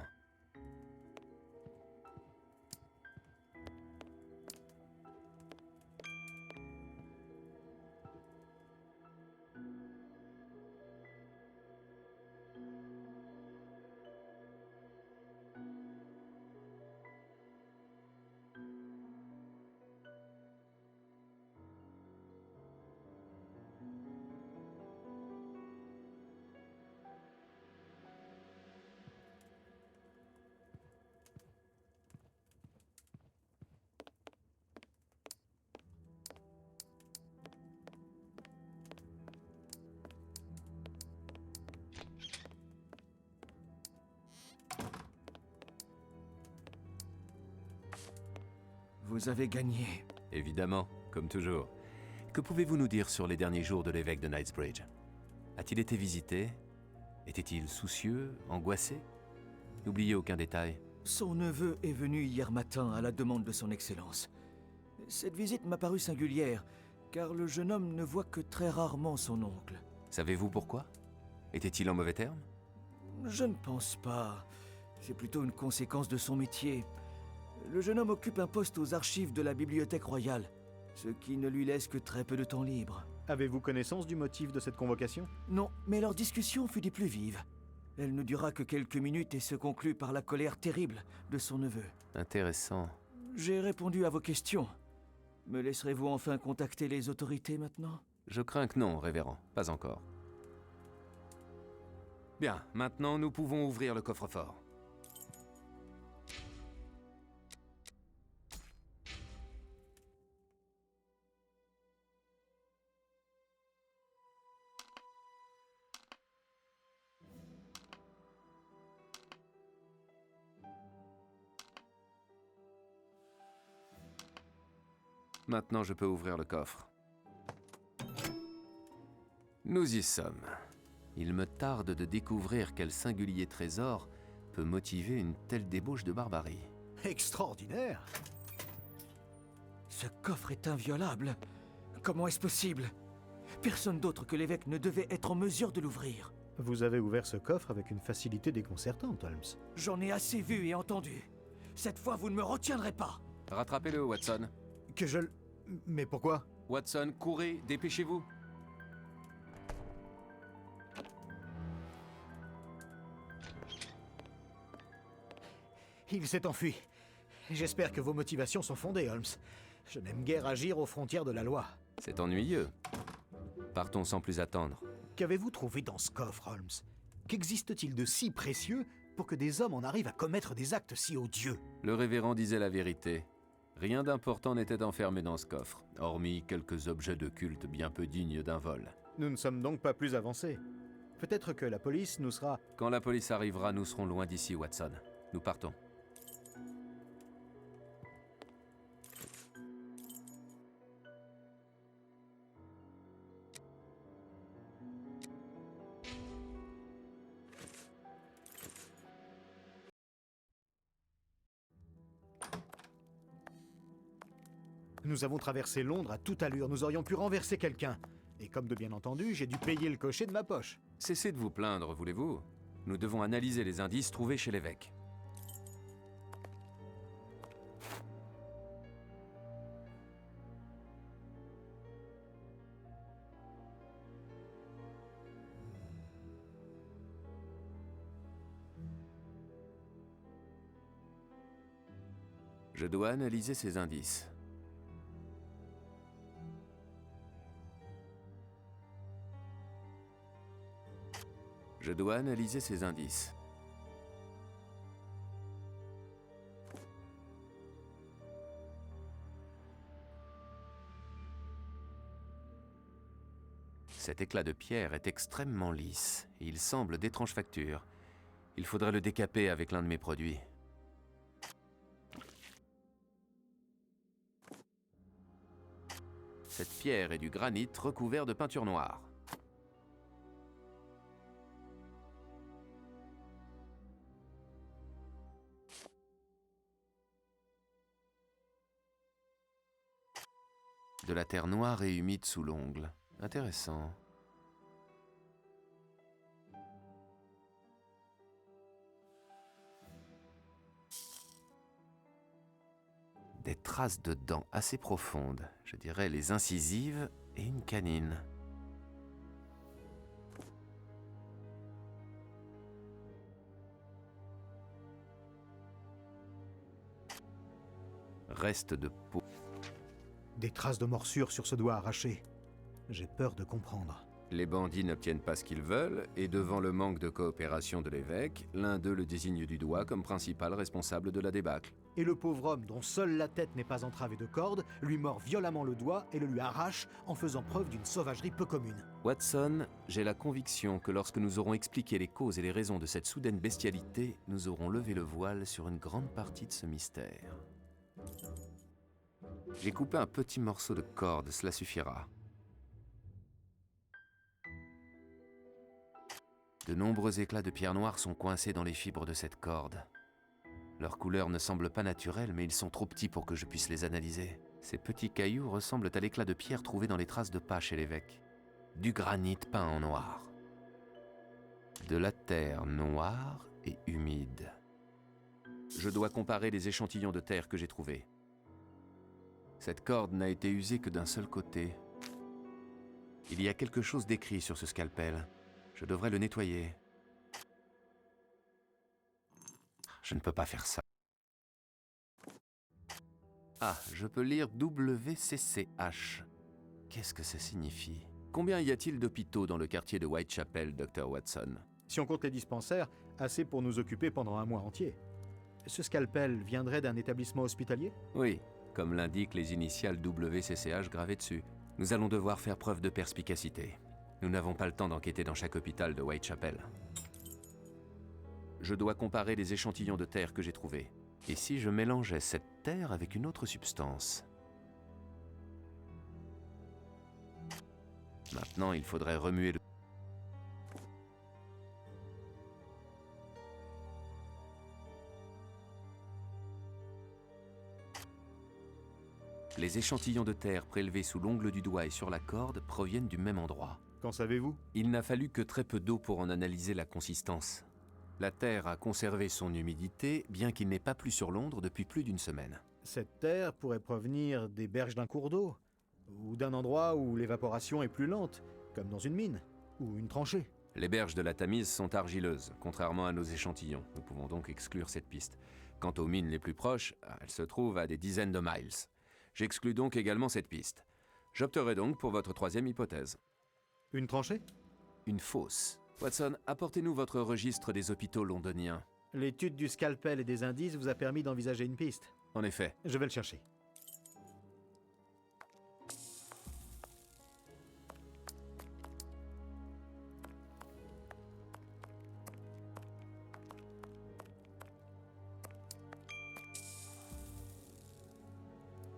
F: Vous avez gagné.
D: Évidemment, comme toujours. Que pouvez-vous nous dire sur les derniers jours de l'évêque de Knightsbridge? A-t-il été visité? Était-il soucieux, angoissé? N'oubliez aucun détail.
F: Son neveu est venu hier matin à la demande de son Excellence. Cette visite m'a paru singulière, car le jeune homme ne voit que très rarement son oncle.
D: Savez-vous pourquoi? Était-il en mauvais termes?
F: Je ne pense pas. C'est plutôt une conséquence de son métier. Le jeune homme occupe un poste aux archives de la Bibliothèque royale, ce qui ne lui laisse que très peu de temps libre.
C: Avez-vous connaissance du motif de cette convocation?
F: Non, mais leur discussion fut des plus vives. Elle ne dura que quelques minutes et se conclut par la colère terrible de son neveu.
D: Intéressant.
F: J'ai répondu à vos questions. Me laisserez-vous enfin contacter les autorités maintenant?
D: Je crains que non, révérend. Pas encore. Bien, maintenant nous pouvons ouvrir le coffre-fort. Maintenant, je peux ouvrir le coffre. Nous y sommes. Il me tarde de découvrir quel singulier trésor peut motiver une telle débauche de barbarie.
C: Extraordinaire!
F: Ce coffre est inviolable. Comment est-ce possible? Personne d'autre que l'évêque ne devait être en mesure de l'ouvrir.
C: Vous avez ouvert ce coffre avec une facilité déconcertante, Holmes.
F: J'en ai assez vu et entendu. Cette fois, vous ne me retiendrez pas.
D: Rattrapez-le, Watson.
C: Que je... Mais pourquoi?
D: Watson, courez, dépêchez-vous.
C: Il s'est enfui. J'espère que vos motivations sont fondées, Holmes. Je n'aime guère agir aux frontières de la loi.
D: C'est ennuyeux. Partons sans plus attendre.
C: Qu'avez-vous trouvé dans ce coffre, Holmes? Qu'existe-t-il de si précieux pour que des hommes en arrivent à commettre des actes si odieux?
D: Le révérend disait la vérité. Rien d'important n'était enfermé dans ce coffre, hormis quelques objets de culte bien peu dignes d'un vol.
C: Nous ne sommes donc pas plus avancés. Peut-être que la police nous sera...
D: Quand la police arrivera, nous serons loin d'ici, Watson. Nous partons.
C: Nous avons traversé Londres à toute allure, nous aurions pu renverser quelqu'un. Et comme de bien entendu, j'ai dû payer le cocher de ma poche.
D: Cessez de vous plaindre, voulez-vous? Nous devons analyser les indices trouvés chez l'évêque. Je dois analyser ces indices. Je dois analyser ces indices. Cet éclat de pierre est extrêmement lisse et il semble d'étrange facture. Il faudrait le décaper avec l'un de mes produits. Cette pierre est du granit recouvert de peinture noire. De la terre noire et humide sous l'ongle. Intéressant. Des traces de dents assez profondes, je dirais les incisives et une canine. Reste de peau.
C: Des traces de morsure sur ce doigt arraché. J'ai peur de comprendre.
D: Les bandits n'obtiennent pas ce qu'ils veulent, et devant le manque de coopération de l'évêque, l'un d'eux le désigne du doigt comme principal responsable de la débâcle.
C: Et le pauvre homme, dont seule la tête n'est pas entravée de cordes, lui mord violemment le doigt et le lui arrache en faisant preuve d'une sauvagerie peu commune.
D: Watson, j'ai la conviction que lorsque nous aurons expliqué les causes et les raisons de cette soudaine bestialité, nous aurons levé le voile sur une grande partie de ce mystère. J'ai coupé un petit morceau de corde, cela suffira. De nombreux éclats de pierre noire sont coincés dans les fibres de cette corde. Leur couleur ne semble pas naturelle, mais ils sont trop petits pour que je puisse les analyser. Ces petits cailloux ressemblent à l'éclat de pierre trouvé dans les traces de pas chez l'évêque. Du granit peint en noir. De la terre noire et humide. Je dois comparer les échantillons de terre que j'ai trouvés. Cette corde n'a été usée que d'un seul côté. Il y a quelque chose d'écrit sur ce scalpel. Je devrais le nettoyer. Je ne peux pas faire ça. Ah, je peux lire WCCH. Qu'est-ce que ça signifie? Combien y a-t-il d'hôpitaux dans le quartier de Whitechapel, Dr. Watson?
C: Si on compte les dispensaires, assez pour nous occuper pendant un mois entier. Ce scalpel viendrait d'un établissement hospitalier?
D: Oui, comme l'indiquent les initiales WCCH gravées dessus. Nous allons devoir faire preuve de perspicacité. Nous n'avons pas le temps d'enquêter dans chaque hôpital de Whitechapel. Je dois comparer les échantillons de terre que j'ai trouvés. Et si je mélangeais cette terre avec une autre substance? Maintenant, il faudrait remuer le... Les échantillons de terre prélevés sous l'ongle du doigt et sur la corde proviennent du même endroit.
C: Qu'en savez-vous?
D: Il n'a fallu que très peu d'eau pour en analyser la consistance. La terre a conservé son humidité, bien qu'il n'ait pas plu sur Londres depuis plus d'une semaine.
C: Cette terre pourrait provenir des berges d'un cours d'eau, ou d'un endroit où l'évaporation est plus lente, comme dans une mine, ou une tranchée.
D: Les berges de la Tamise sont argileuses, contrairement à nos échantillons. Nous pouvons donc exclure cette piste. Quant aux mines les plus proches, elles se trouvent à des dizaines de miles. J'exclus donc également cette piste. J'opterai donc pour votre troisième hypothèse.
C: Une tranchée?
D: Une fosse. Watson, apportez-nous votre registre des hôpitaux londoniens.
C: L'étude du scalpel et des indices vous a permis d'envisager une piste.
D: En effet.
C: Je vais le chercher.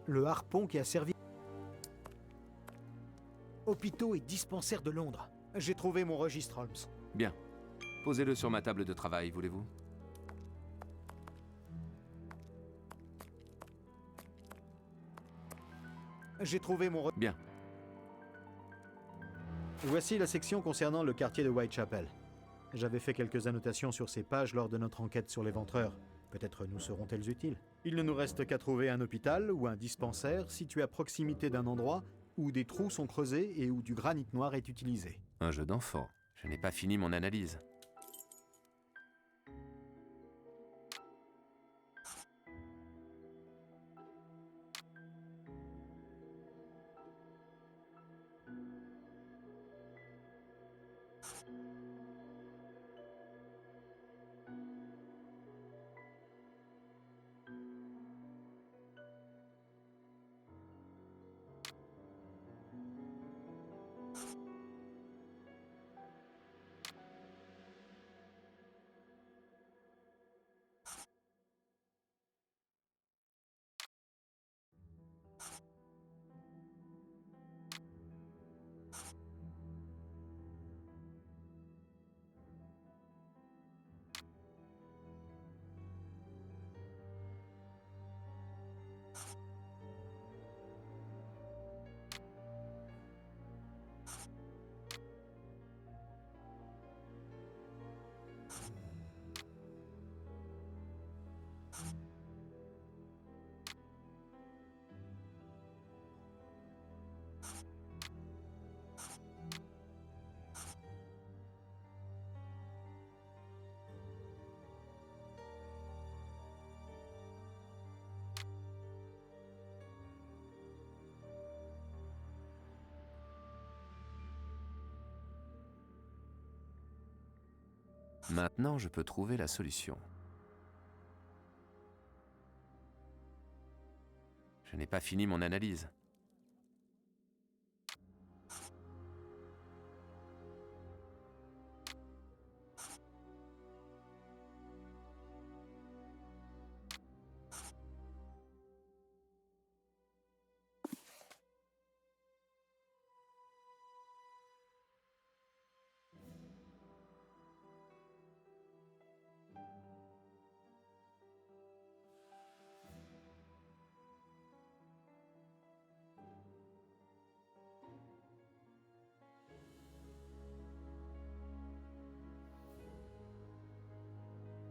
C: Le harpon qui a servi... Hôpitaux et dispensaires de Londres. J'ai trouvé mon registre, Holmes.
D: Bien. Posez-le sur ma table de travail, voulez-vous?
C: J'ai trouvé mon...
D: Bien.
C: Voici la section concernant le quartier de Whitechapel. J'avais fait quelques annotations sur ces pages lors de notre enquête sur l'éventreur. Peut-être nous seront-elles utiles. Il ne nous reste qu'à trouver un hôpital ou un dispensaire situé à proximité d'un endroit où des trous sont creusés et où du granit noir est utilisé.
D: Un jeu d'enfant. Je n'ai pas fini mon analyse. Maintenant, je peux trouver la solution. Je n'ai pas fini mon analyse.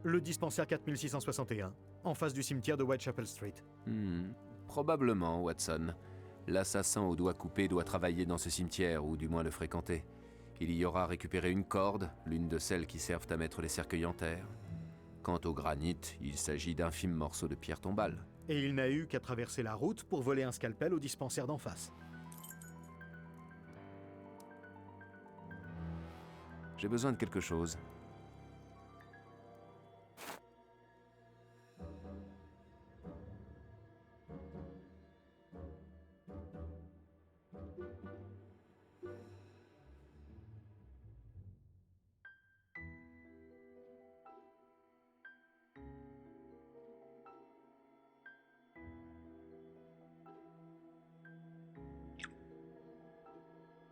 C: Le dispensaire 4661, en face du cimetière de Whitechapel Street.
D: Probablement, Watson. L'assassin aux doigts coupés doit travailler dans ce cimetière, ou du moins le fréquenter. Il y aura récupéré une corde, l'une de celles qui servent à mettre les cercueils en terre. Quant au granit, il s'agit d'infimes morceaux de pierre tombale.
C: Et il n'a eu qu'à traverser la route pour voler un scalpel au dispensaire d'en face.
D: J'ai besoin de quelque chose.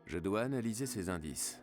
D: Je dois analyser ces indices.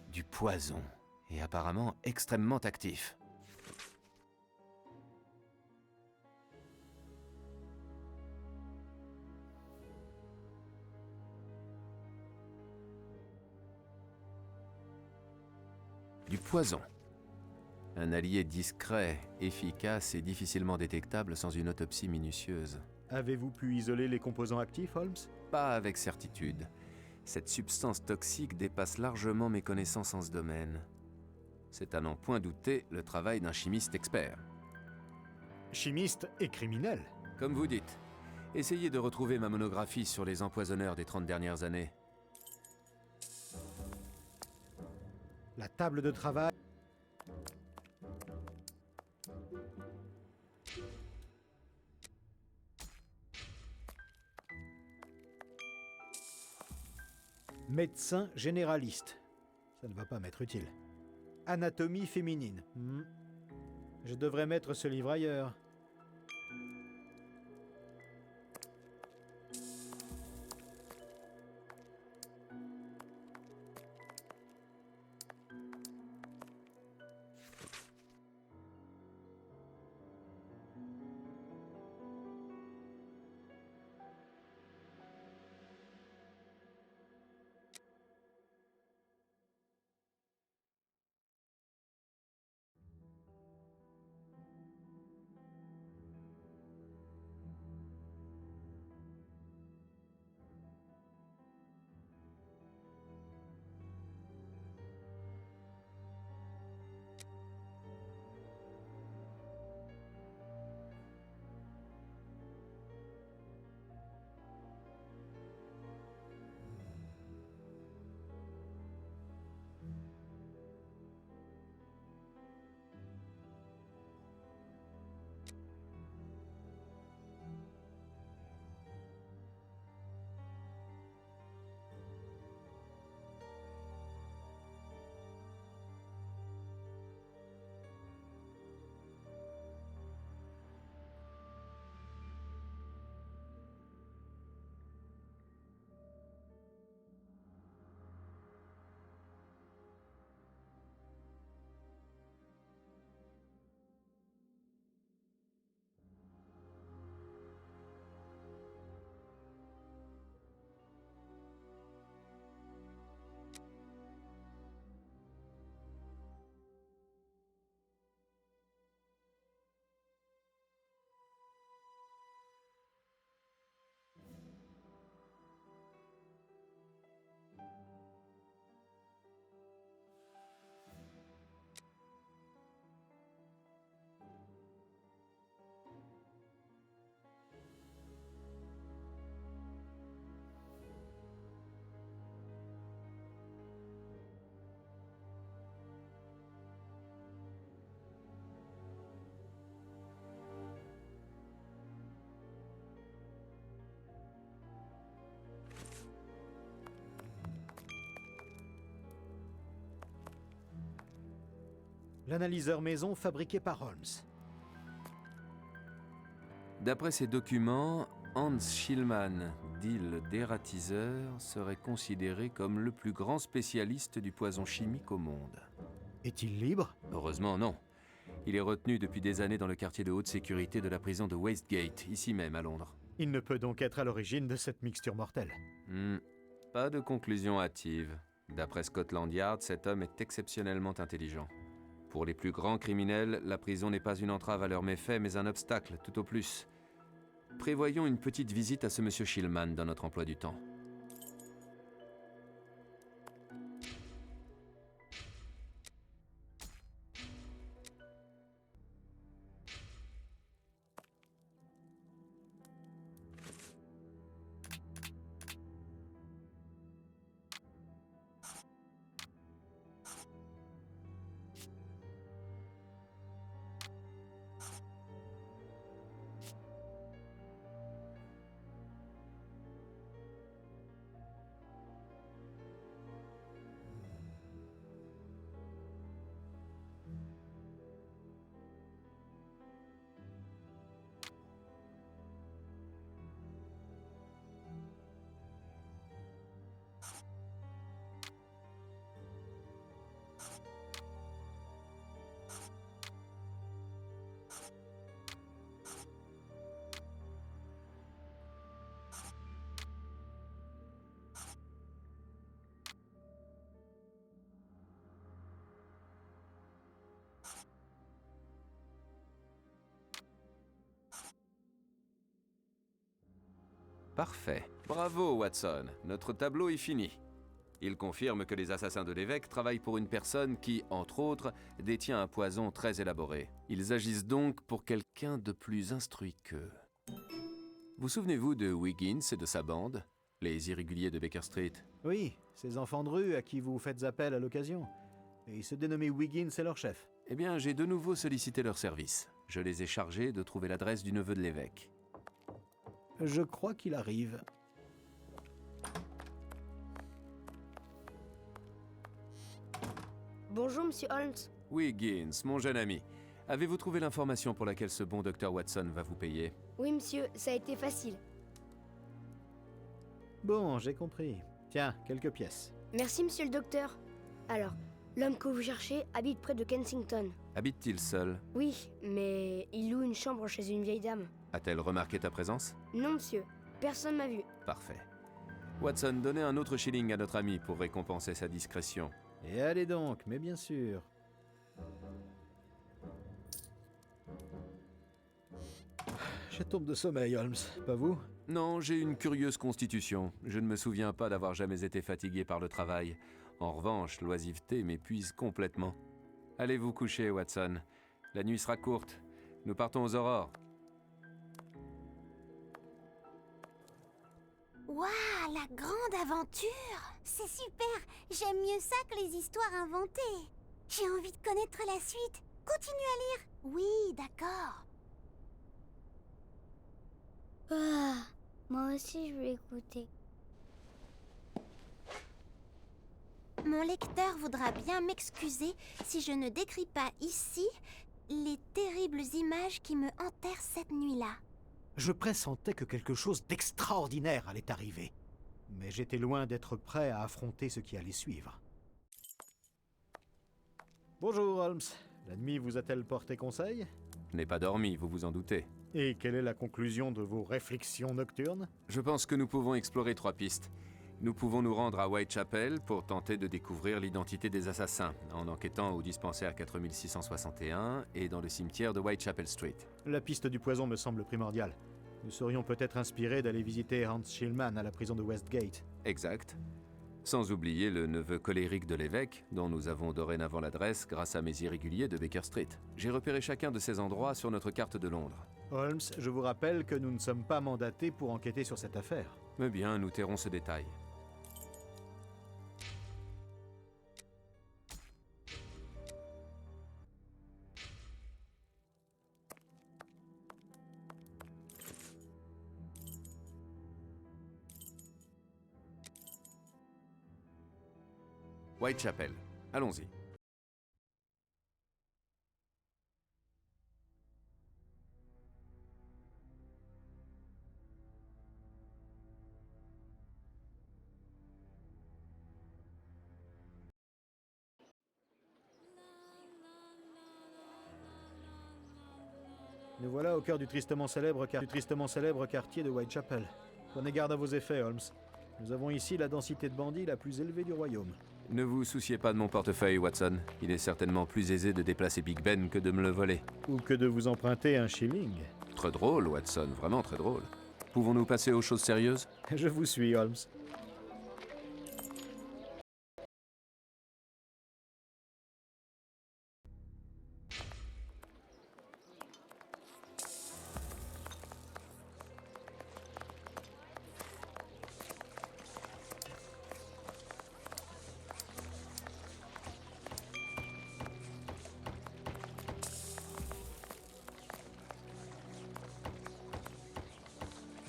D: Du poison, et apparemment extrêmement actif. Du poison. Un allié discret, efficace et difficilement détectable sans une autopsie minutieuse.
C: Avez-vous pu isoler les composants actifs, Holmes?
D: Pas avec certitude. Cette substance toxique dépasse largement mes connaissances en ce domaine. C'est à n'en point douter le travail d'un chimiste expert.
C: Chimiste et criminel.
D: Comme vous dites, essayez de retrouver ma monographie sur les empoisonneurs des 30 dernières années.
C: La table de travail. Médecin généraliste. Ça ne va pas m'être utile. Anatomie féminine. Je devrais mettre ce livre ailleurs. L'analyseur maison fabriqué par Holmes.
D: D'après ces documents, Hans Schillmann, dit le dératiseur, serait considéré comme le plus grand spécialiste du poison chimique au monde.
C: Est-il libre?
D: Heureusement, non. Il est retenu depuis des années dans le quartier de haute sécurité de la prison de Westgate, ici même à Londres.
C: Il ne peut donc être à l'origine de cette mixture mortelle.
D: Pas de conclusion hâtive. D'après Scotland Yard, cet homme est exceptionnellement intelligent. Pour les plus grands criminels, la prison n'est pas une entrave à leurs méfaits, mais un obstacle, tout au plus. Prévoyons une petite visite à ce monsieur Schillmann dans notre emploi du temps. Parfait. Bravo, Watson. Notre tableau est fini. Il confirme que les assassins de l'évêque travaillent pour une personne qui, entre autres, détient un poison très élaboré. Ils agissent donc pour quelqu'un de plus instruit qu'eux. Vous souvenez-vous de Wiggins et de sa bande, les irréguliers de Baker Street?
C: Oui, ces enfants de rue à qui vous faites appel à l'occasion. Et ils se dénommaient Wiggins et leur chef.
D: Eh bien, j'ai de nouveau sollicité leur service. Je les ai chargés de trouver l'adresse du neveu de l'évêque.
C: Je crois qu'il arrive.
A: Bonjour, monsieur Holmes.
D: Wiggins, mon jeune ami. Avez-vous trouvé l'information pour laquelle ce bon docteur Watson va vous payer?
A: Oui, monsieur, ça a été facile.
C: Bon, j'ai compris. Tiens, quelques pièces.
A: Merci, monsieur le docteur. Alors, l'homme que vous cherchez habite près de Kensington.
D: Habite-t-il seul?
A: Oui, mais il loue une chambre chez une vieille dame.
D: A-t-elle remarqué ta présence?
A: Non, monsieur. Personne m'a vu.
D: Parfait. Watson, donnez un autre shilling à notre ami pour récompenser sa discrétion.
C: Et allez donc, mais bien sûr. Je tombe de sommeil, Holmes. Pas vous?
D: Non, j'ai une curieuse constitution. Je ne me souviens pas d'avoir jamais été fatigué par le travail. En revanche, l'oisiveté m'épuise complètement. Allez vous coucher, Watson. La nuit sera courte. Nous partons aux aurores.
B: Waouh, la grande aventure! C'est super! J'aime mieux ça que les histoires inventées. J'ai envie de connaître la suite. Continue à lire. Oui, d'accord.
A: Ah, moi aussi, je vais écouter.
B: Mon lecteur voudra bien m'excuser si je ne décris pas ici les terribles images qui me hantèrent cette nuit-là.
C: Je pressentais que quelque chose d'extraordinaire allait arriver. Mais j'étais loin d'être prêt à affronter ce qui allait suivre. Bonjour, Holmes. La nuit vous a-t-elle porté conseil?
D: Je n'ai pas dormi, vous vous en doutez.
C: Et quelle est la conclusion de vos réflexions nocturnes?
D: Je pense que nous pouvons explorer 3 pistes. Nous pouvons nous rendre à Whitechapel pour tenter de découvrir l'identité des assassins, en enquêtant au dispensaire 4661 et dans le cimetière de Whitechapel Street.
C: La piste du poison me semble primordiale. Nous serions peut-être inspirés d'aller visiter Hans Schillmann à la prison de Westgate.
D: Exact. Sans oublier le neveu colérique de l'évêque, dont nous avons dorénavant l'adresse grâce à mes irréguliers de Baker Street. J'ai repéré chacun de ces endroits sur notre carte de Londres.
C: Holmes, je vous rappelle que nous ne sommes pas mandatés pour enquêter sur cette affaire.
D: Mais bien, nous tairons ce détail. Whitechapel. Allons-y.
C: Nous voilà au cœur du tristement célèbre quartier de Whitechapel. Prenez garde à vos effets, Holmes. Nous avons ici la densité de bandits la plus élevée du royaume.
D: Ne vous souciez pas de mon portefeuille, Watson. Il est certainement plus aisé de déplacer Big Ben que de me le voler.
C: Ou que de vous emprunter un shilling.
D: Très drôle, Watson, vraiment très drôle. Pouvons-nous passer aux choses sérieuses?
C: Je vous suis, Holmes.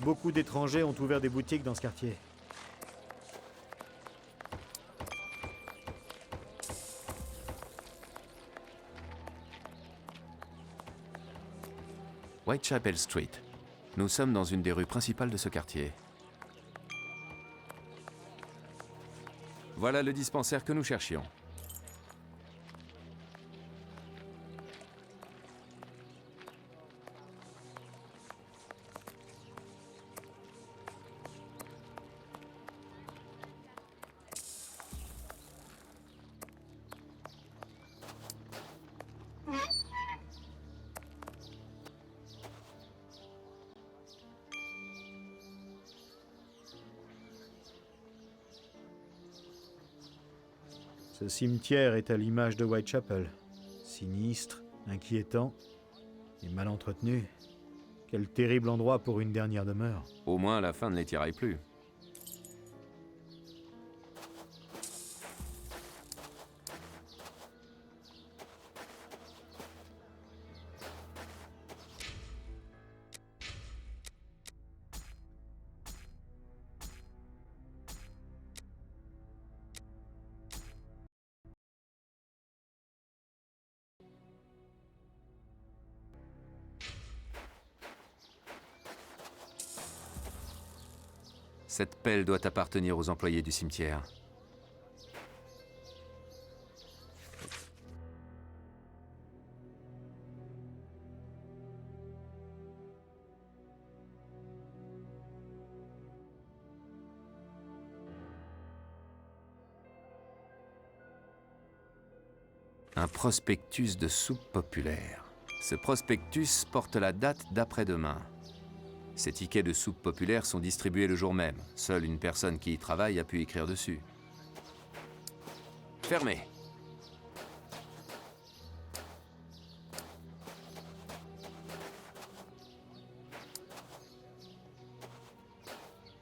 C: Beaucoup d'étrangers ont ouvert des boutiques dans ce quartier.
D: Whitechapel Street. Nous sommes dans une des rues principales de ce quartier. Voilà le dispensaire que nous cherchions.
C: Ce cimetière est à l'image de Whitechapel. Sinistre, inquiétant et mal entretenu. Quel terrible endroit pour une dernière demeure.
D: Au moins, la fin ne les tiraille plus. Cette pelle doit appartenir aux employés du cimetière. Un prospectus de soupe populaire. Ce prospectus porte la date d'après-demain. Ces tickets de soupe populaire sont distribués le jour même. Seule une personne qui y travaille a pu écrire dessus. Fermé.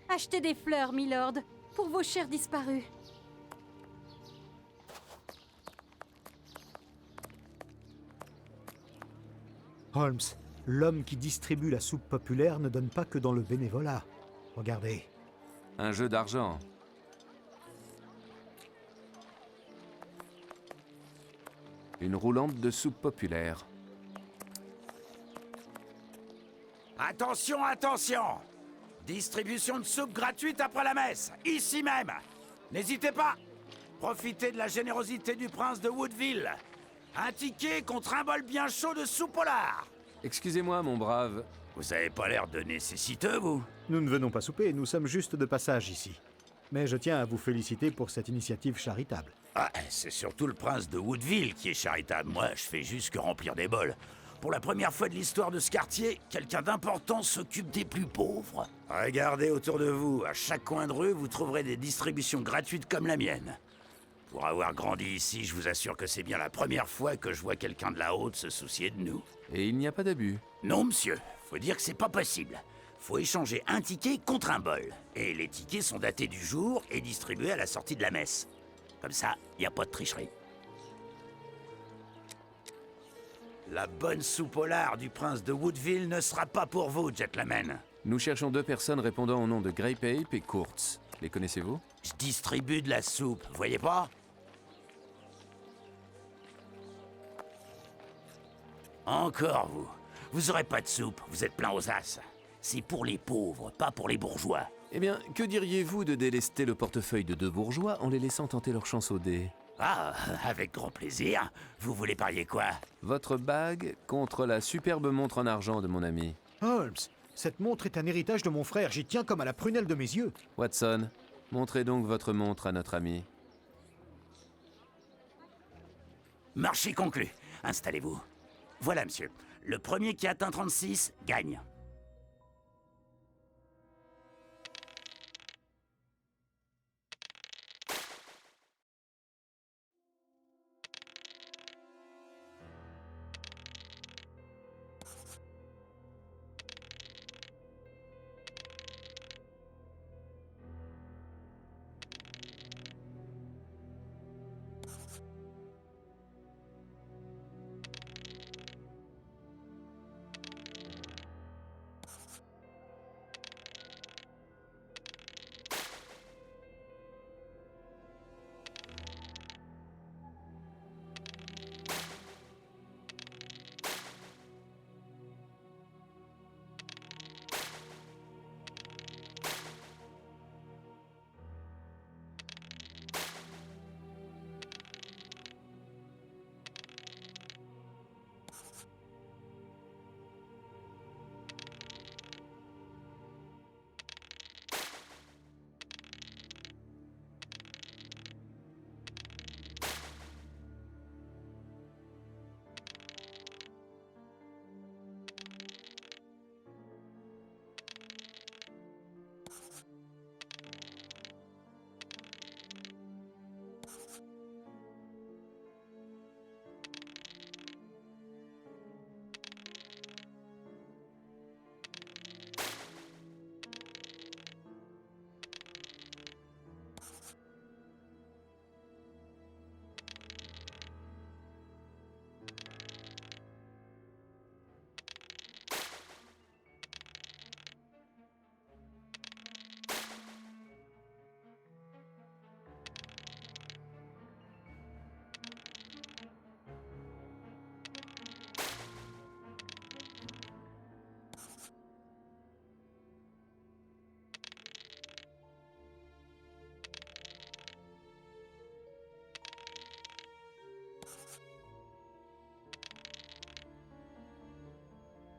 G: Achetez des fleurs, milord, pour vos chers disparus.
C: Holmes, l'homme qui distribue la soupe populaire ne donne pas que dans le bénévolat. Regardez.
D: Un jeu d'argent. Une roulante de soupe populaire.
H: Attention, attention! Distribution de soupe gratuite après la messe, ici même! N'hésitez pas! Profitez de la générosité du prince de Woodville. Un ticket contre un bol bien chaud de soupe au lard!
D: Excusez-moi, mon brave.
H: Vous avez pas l'air de nécessiteux, vous?
C: Nous ne venons pas souper, nous sommes juste de passage ici. Mais je tiens à vous féliciter pour cette initiative charitable.
H: Ah, c'est surtout le prince de Woodville qui est charitable. Moi, je fais juste que remplir des bols. Pour la première fois de l'histoire de ce quartier, quelqu'un d'important s'occupe des plus pauvres. Regardez autour de vous, à chaque coin de rue, vous trouverez des distributions gratuites comme la mienne. Pour avoir grandi ici, je vous assure que c'est bien la première fois que je vois quelqu'un de la haute se soucier de nous.
D: Et il n'y a pas d'abus.
H: Non, monsieur. Faut dire que c'est pas possible. Faut échanger un ticket contre un bol. Et les tickets sont datés du jour et distribués à la sortie de la messe. Comme ça, y a pas de tricherie. La bonne soupe au lard du prince de Woodville ne sera pas pour vous, gentlemen.
D: Nous cherchons deux personnes répondant au nom de Greypape et Kurtz. Les connaissez-vous?
H: Je distribue de la soupe, voyez pas? Encore vous. Vous aurez pas de soupe, vous êtes plein aux as. C'est pour les pauvres, pas pour les bourgeois.
D: Eh bien, que diriez-vous de délester le portefeuille de deux bourgeois en les laissant tenter leur chance au dé?
H: Ah, avec grand plaisir. Vous voulez parier quoi?
D: Votre bague contre la superbe montre en argent de mon ami.
C: Holmes, cette montre est un héritage de mon frère, j'y tiens comme à la prunelle de mes yeux.
D: Watson, montrez donc votre montre à notre ami.
H: Marché conclu. Installez-vous. Voilà, monsieur. Le premier qui atteint 36 gagne.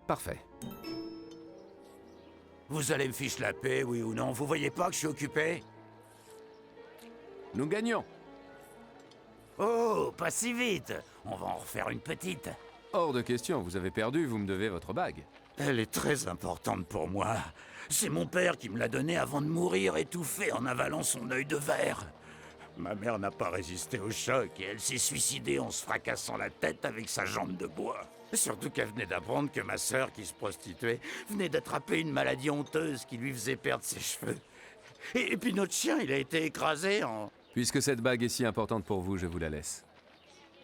D: Parfait.
H: Vous allez me fiche la paix, oui ou non? Vous voyez pas que je suis occupé?
D: Nous gagnons.
H: Oh, pas si vite. On va en refaire une petite.
D: Hors de question, vous avez perdu, vous me devez votre bague.
H: Elle est très importante pour moi. C'est mon père qui me l'a donnée avant de mourir étouffé en avalant son œil de verre. Ma mère n'a pas résisté au choc et elle s'est suicidée en se fracassant la tête avec sa jambe de bois. Surtout qu'elle venait d'apprendre que ma sœur, qui se prostituait, venait d'attraper une maladie honteuse qui lui faisait perdre ses cheveux. Et puis notre chien, il a été écrasé en...
D: Puisque cette bague est si importante pour vous, je vous la laisse.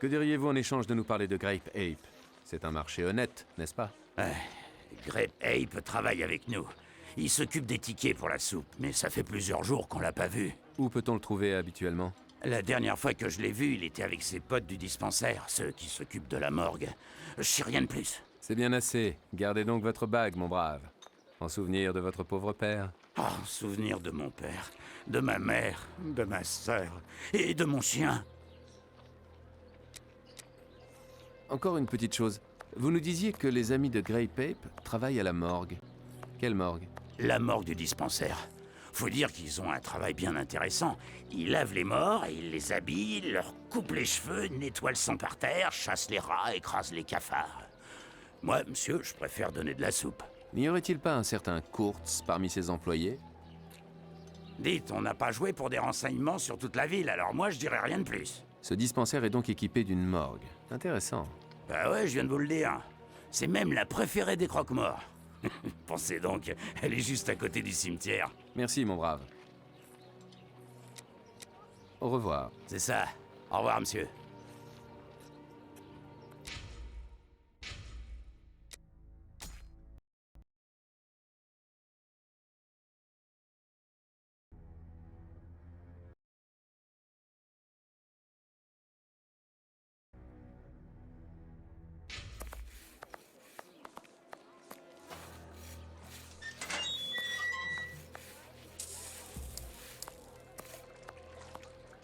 D: Que diriez-vous en échange de nous parler de Grape Ape? C'est un marché honnête, n'est-ce pas?
H: Grape Ape travaille avec nous. Il s'occupe des tickets pour la soupe, mais ça fait plusieurs jours qu'on l'a pas vu.
D: Où peut-on le trouver habituellement?
H: La dernière fois que je l'ai vu, il était avec ses potes du dispensaire, ceux qui s'occupent de la morgue. Je sais rien de plus.
D: C'est bien assez. Gardez donc votre bague, mon brave. En souvenir de votre pauvre père.
H: Oh, souvenir de mon père, de ma mère, de ma sœur et de mon chien.
D: Encore une petite chose. Vous nous disiez que les amis de Grape Ape travaillent à la morgue. Quelle morgue?
H: La morgue du dispensaire. Faut dire qu'ils ont un travail bien intéressant. Ils lavent les morts, ils les habillent, leur coupent les cheveux, nettoient le sang par terre, chassent les rats, écrasent les cafards. Moi, monsieur, je préfère donner de la soupe.
D: N'y aurait-il pas un certain Kurtz parmi ses employés?
H: Dites, on n'a pas joué pour des renseignements sur toute la ville, alors moi je dirais rien de plus.
D: Ce dispensaire est donc équipé d'une morgue. Intéressant.
H: Bah ouais, je viens de vous le dire. C'est même la préférée des croque-morts. Pensez donc, elle est juste à côté du cimetière.
D: Merci, mon brave. Au revoir.
H: C'est ça. Au revoir, monsieur.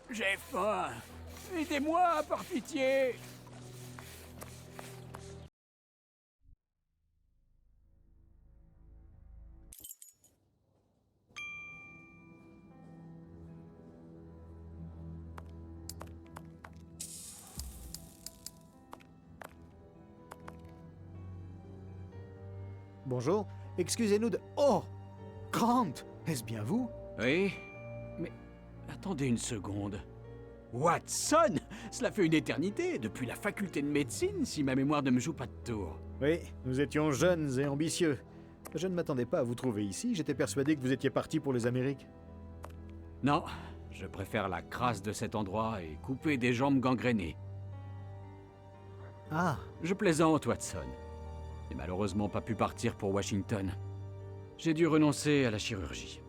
H: J'ai faim.
I: Aidez-moi, par pitié!
C: Bonjour, excusez-nous de... Oh Grant, est-ce bien vous?
I: Oui, mais attendez une seconde. Watson! Cela fait une éternité, depuis la faculté de médecine, si ma mémoire ne me joue pas de tour.
C: Oui, nous étions jeunes et ambitieux. Je ne m'attendais pas à vous trouver ici, j'étais persuadé que vous étiez parti pour les Amériques.
I: Non, je préfère la crasse de cet endroit et couper des jambes gangrénées.
C: Ah,
I: Je plaisante, Watson. J'ai malheureusement pas pu partir pour Washington. J'ai dû renoncer à la chirurgie.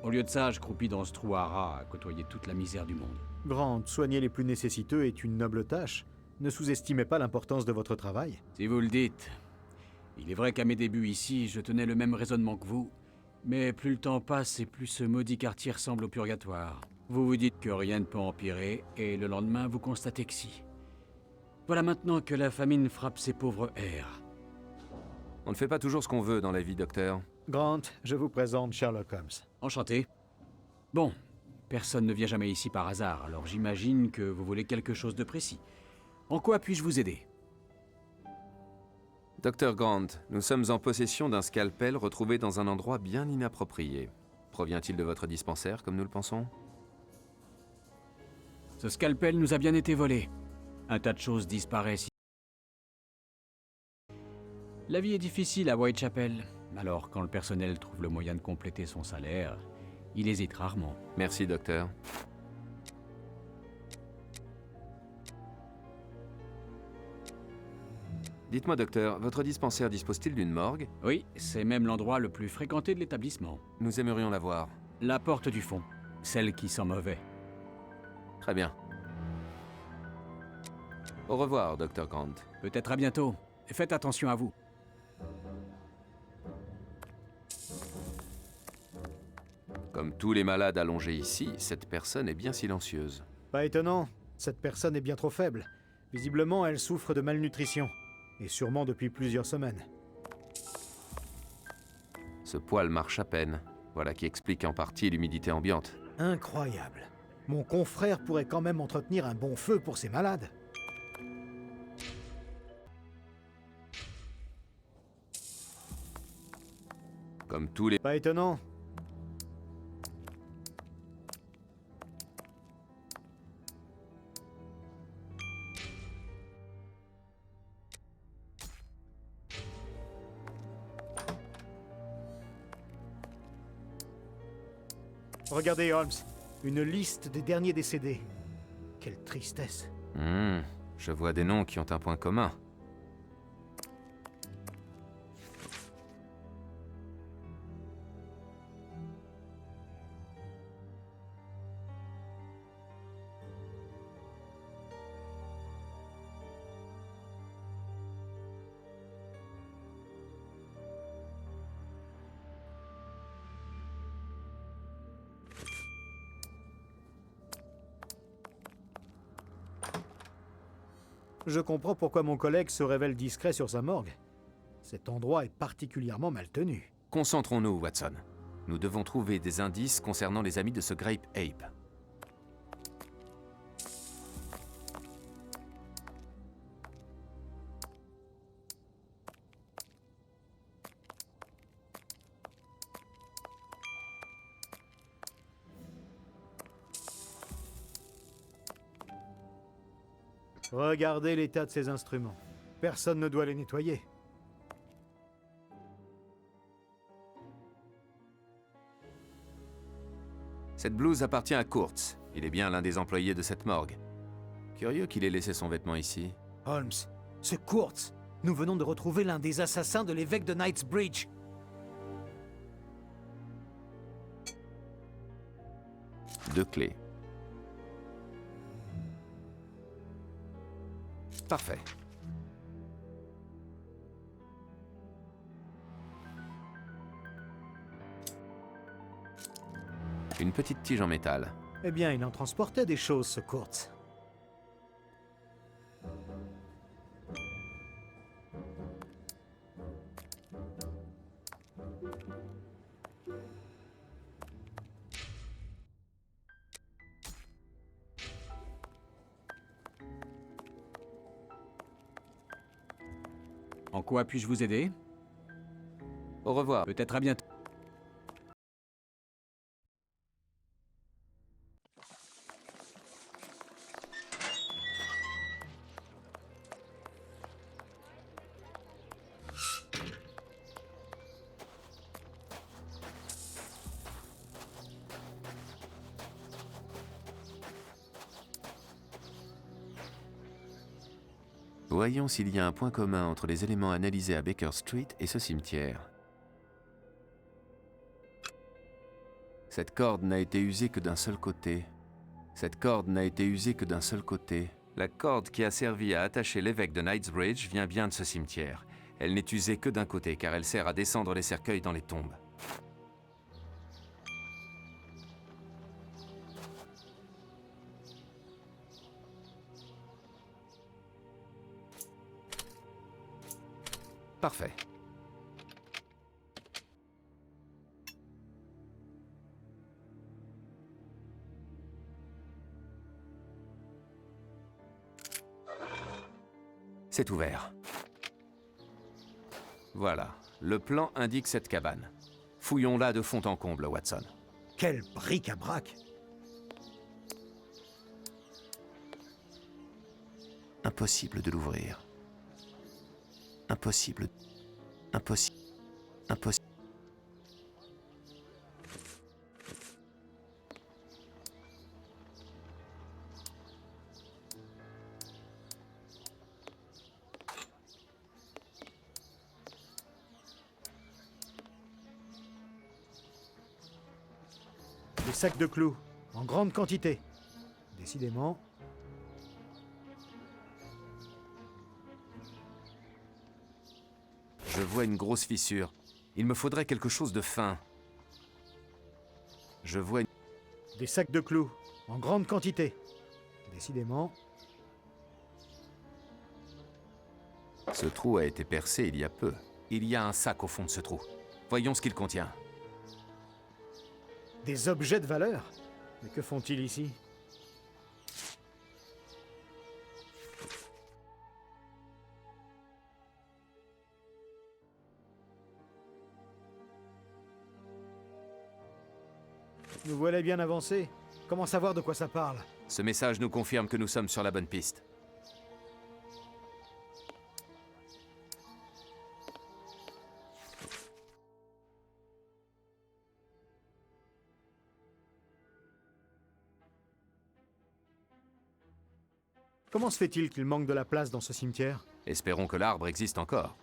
I: Au lieu de ça, je croupis dans ce trou à rats à côtoyer toute la misère du monde.
C: Grant, soigner les plus nécessiteux est une noble tâche. Ne sous-estimez pas l'importance de votre travail.
I: Si vous le dites. Il est vrai qu'à mes débuts ici, je tenais le même raisonnement que vous. Mais plus le temps passe et plus ce maudit quartier ressemble au purgatoire. Vous vous dites que rien ne peut empirer, et le lendemain, vous constatez que si. Voilà maintenant que la famine frappe ces pauvres airs.
D: On ne fait pas toujours ce qu'on veut dans la vie, docteur.
C: Grant, je vous présente Sherlock Holmes.
I: Enchanté. Bon, personne ne vient jamais ici par hasard, alors j'imagine que vous voulez quelque chose de précis. En quoi puis-je vous aider?
D: Docteur Grant, nous sommes en possession d'un scalpel retrouvé dans un endroit bien inapproprié. Provient-il de votre dispensaire, comme nous le pensons?
I: Ce scalpel nous a bien été volé. Un tas de choses disparaissent. La vie est difficile à Whitechapel, alors quand le personnel trouve le moyen de compléter son salaire, il hésite rarement.
D: Merci, docteur. Dites-moi, docteur, votre dispensaire dispose-t-il d'une morgue?
I: Oui, c'est même l'endroit le plus fréquenté de l'établissement.
D: Nous aimerions la voir.
I: La porte du fond, celle qui sent mauvais.
D: Très bien. Au revoir, docteur Grant.
I: Peut-être à bientôt. Et faites attention à vous.
D: Comme tous les malades allongés ici, cette personne est bien silencieuse.
C: Pas étonnant, cette personne est bien trop faible. Visiblement, elle souffre de malnutrition. Et sûrement depuis plusieurs semaines.
D: Ce poil marche à peine. Voilà qui explique en partie l'humidité ambiante.
C: Incroyable. Mon confrère pourrait quand même entretenir un bon feu pour ses malades.
D: Comme tous les...
C: Pas étonnant. Regardez, Holmes. Une liste des derniers décédés. Quelle tristesse.
D: Je vois des noms qui ont un point commun.
C: Je comprends pourquoi mon collègue se révèle discret sur sa morgue. Cet endroit est particulièrement mal tenu.
D: Concentrons-nous, Watson. Nous devons trouver des indices concernant les amis de ce Grape Ape.
C: Regardez l'état de ces instruments. Personne ne doit les nettoyer.
D: Cette blouse appartient à Kurtz. Il est bien l'un des employés de cette morgue. Curieux qu'il ait laissé son vêtement ici.
C: Holmes, ce Kurtz, nous venons de retrouver l'un des assassins de l'évêque de Knightsbridge.
D: Deux clés. Parfait. Une petite tige en métal.
C: Eh bien, il en transportait des choses, ce Kurtz.
I: En quoi puis-je vous aider?
D: Au revoir.
I: Peut-être à bientôt.
D: Voyons s'il y a un point commun entre les éléments analysés à Baker Street et ce cimetière. Cette corde n'a été usée que d'un seul côté. Cette corde n'a été usée que d'un seul côté. La corde qui a servi à attacher l'évêque de Knightsbridge vient bien de ce cimetière. Elle n'est usée que d'un côté car elle sert à descendre les cercueils dans les tombes. Parfait. C'est ouvert. Voilà, le plan indique cette cabane. Fouillons-la de fond en comble, Watson.
C: Quel bric-à-brac!
D: Impossible de l'ouvrir. Impossible. Impossible. Impossible.
C: Des sacs de clous, en grande quantité. Décidément.
D: Je vois une grosse fissure. Il me faudrait quelque chose de fin. Je vois une...
C: Des sacs de clous, en grande quantité. Décidément.
D: Ce trou a été percé il y a peu. Il y a un sac au fond de ce trou. Voyons ce qu'il contient.
C: Des objets de valeur? Mais que font-ils ici? Nous voilà bien avancés. Comment savoir de quoi ça parle?
D: Ce message nous confirme que nous sommes sur la bonne piste.
C: Comment se fait-il qu'il manque de la place dans ce cimetière?
D: Espérons que l'arbre existe encore.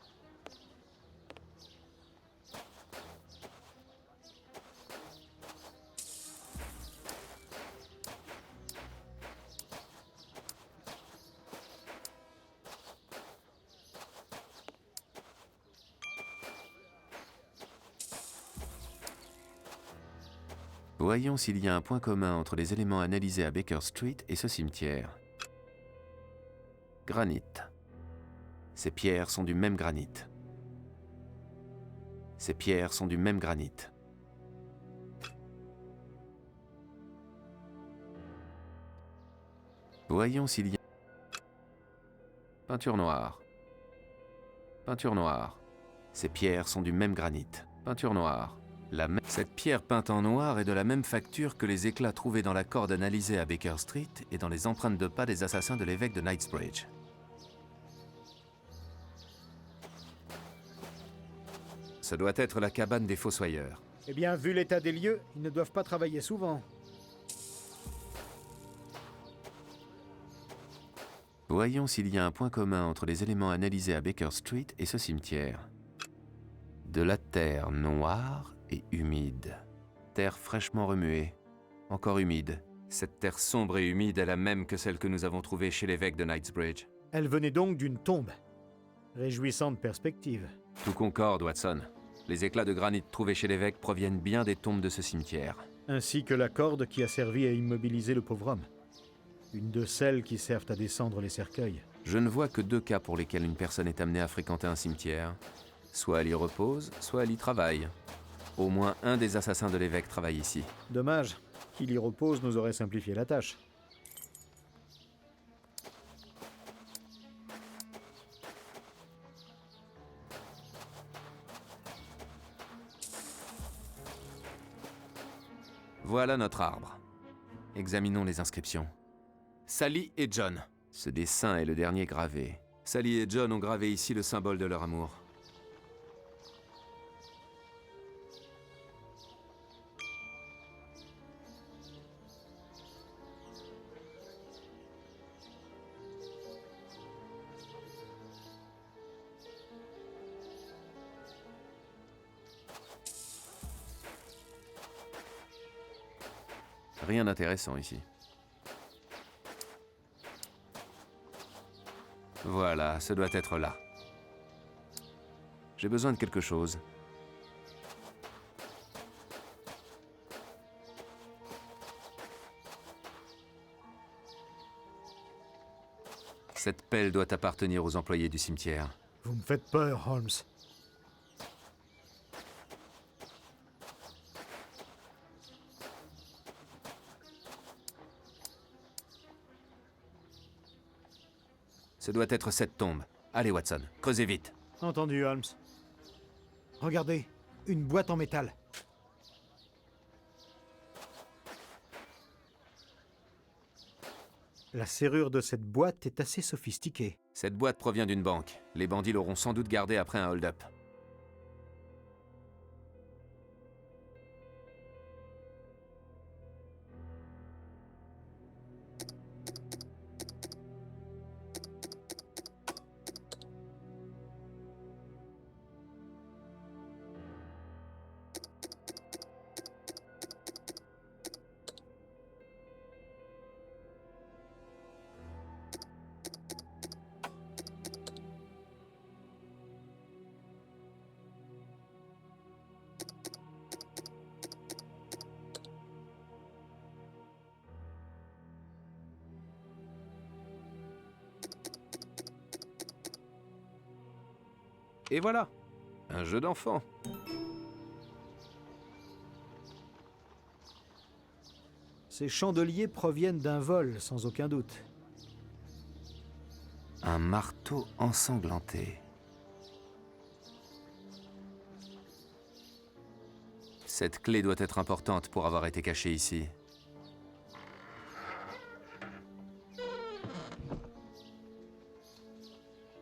D: Voyons s'il y a un point commun entre les éléments analysés à Baker Street et ce cimetière. Granit. Ces pierres sont du même granit. Ces pierres sont du même granit. Voyons s'il y a... Peinture noire. Peinture noire. Ces pierres sont du même granit. Peinture noire. Cette pierre peinte en noir est de la même facture que les éclats trouvés dans la corde analysée à Baker Street et dans les empreintes de pas des assassins de l'évêque de Knightsbridge. Ce doit être la cabane des fossoyeurs.
C: Eh bien, vu l'état des lieux, ils ne doivent pas travailler souvent.
D: Voyons s'il y a un point commun entre les éléments analysés à Baker Street et ce cimetière. De la terre noire et humide. Terre fraîchement remuée. Encore humide. Cette terre sombre et humide est la même que celle que nous avons trouvée chez l'évêque de Knightsbridge.
C: Elle venait donc d'une tombe. Réjouissante perspective.
D: Tout concorde, Watson. Les éclats de granit trouvés chez l'évêque proviennent bien des tombes de ce cimetière.
C: Ainsi que la corde qui a servi à immobiliser le pauvre homme. Une de celles qui servent à descendre les cercueils.
D: Je ne vois que deux cas pour lesquels une personne est amenée à fréquenter un cimetière. Soit elle y repose, soit elle y travaille. Au moins un des assassins de l'évêque travaille ici.
C: Dommage. Qu'il y repose nous aurait simplifié la tâche.
D: Voilà notre arbre. Examinons les inscriptions. Sally et John. Ce dessin est le dernier gravé. Sally et John ont gravé ici le symbole de leur amour. Rien d'intéressant ici. Voilà, ce doit être là. J'ai besoin de quelque chose. Cette pelle doit appartenir aux employés du cimetière.
C: Vous me faites peur, Holmes.
D: Ce doit être cette tombe. Allez, Watson, creusez vite.
C: Entendu, Holmes. Regardez, une boîte en métal. La serrure de cette boîte est assez sophistiquée.
D: Cette boîte provient d'une banque. Les bandits l'auront sans doute gardée après un hold-up. Et voilà, un jeu d'enfant.
C: Ces chandeliers proviennent d'un vol, sans aucun doute.
D: Un marteau ensanglanté. Cette clé doit être importante pour avoir été cachée ici.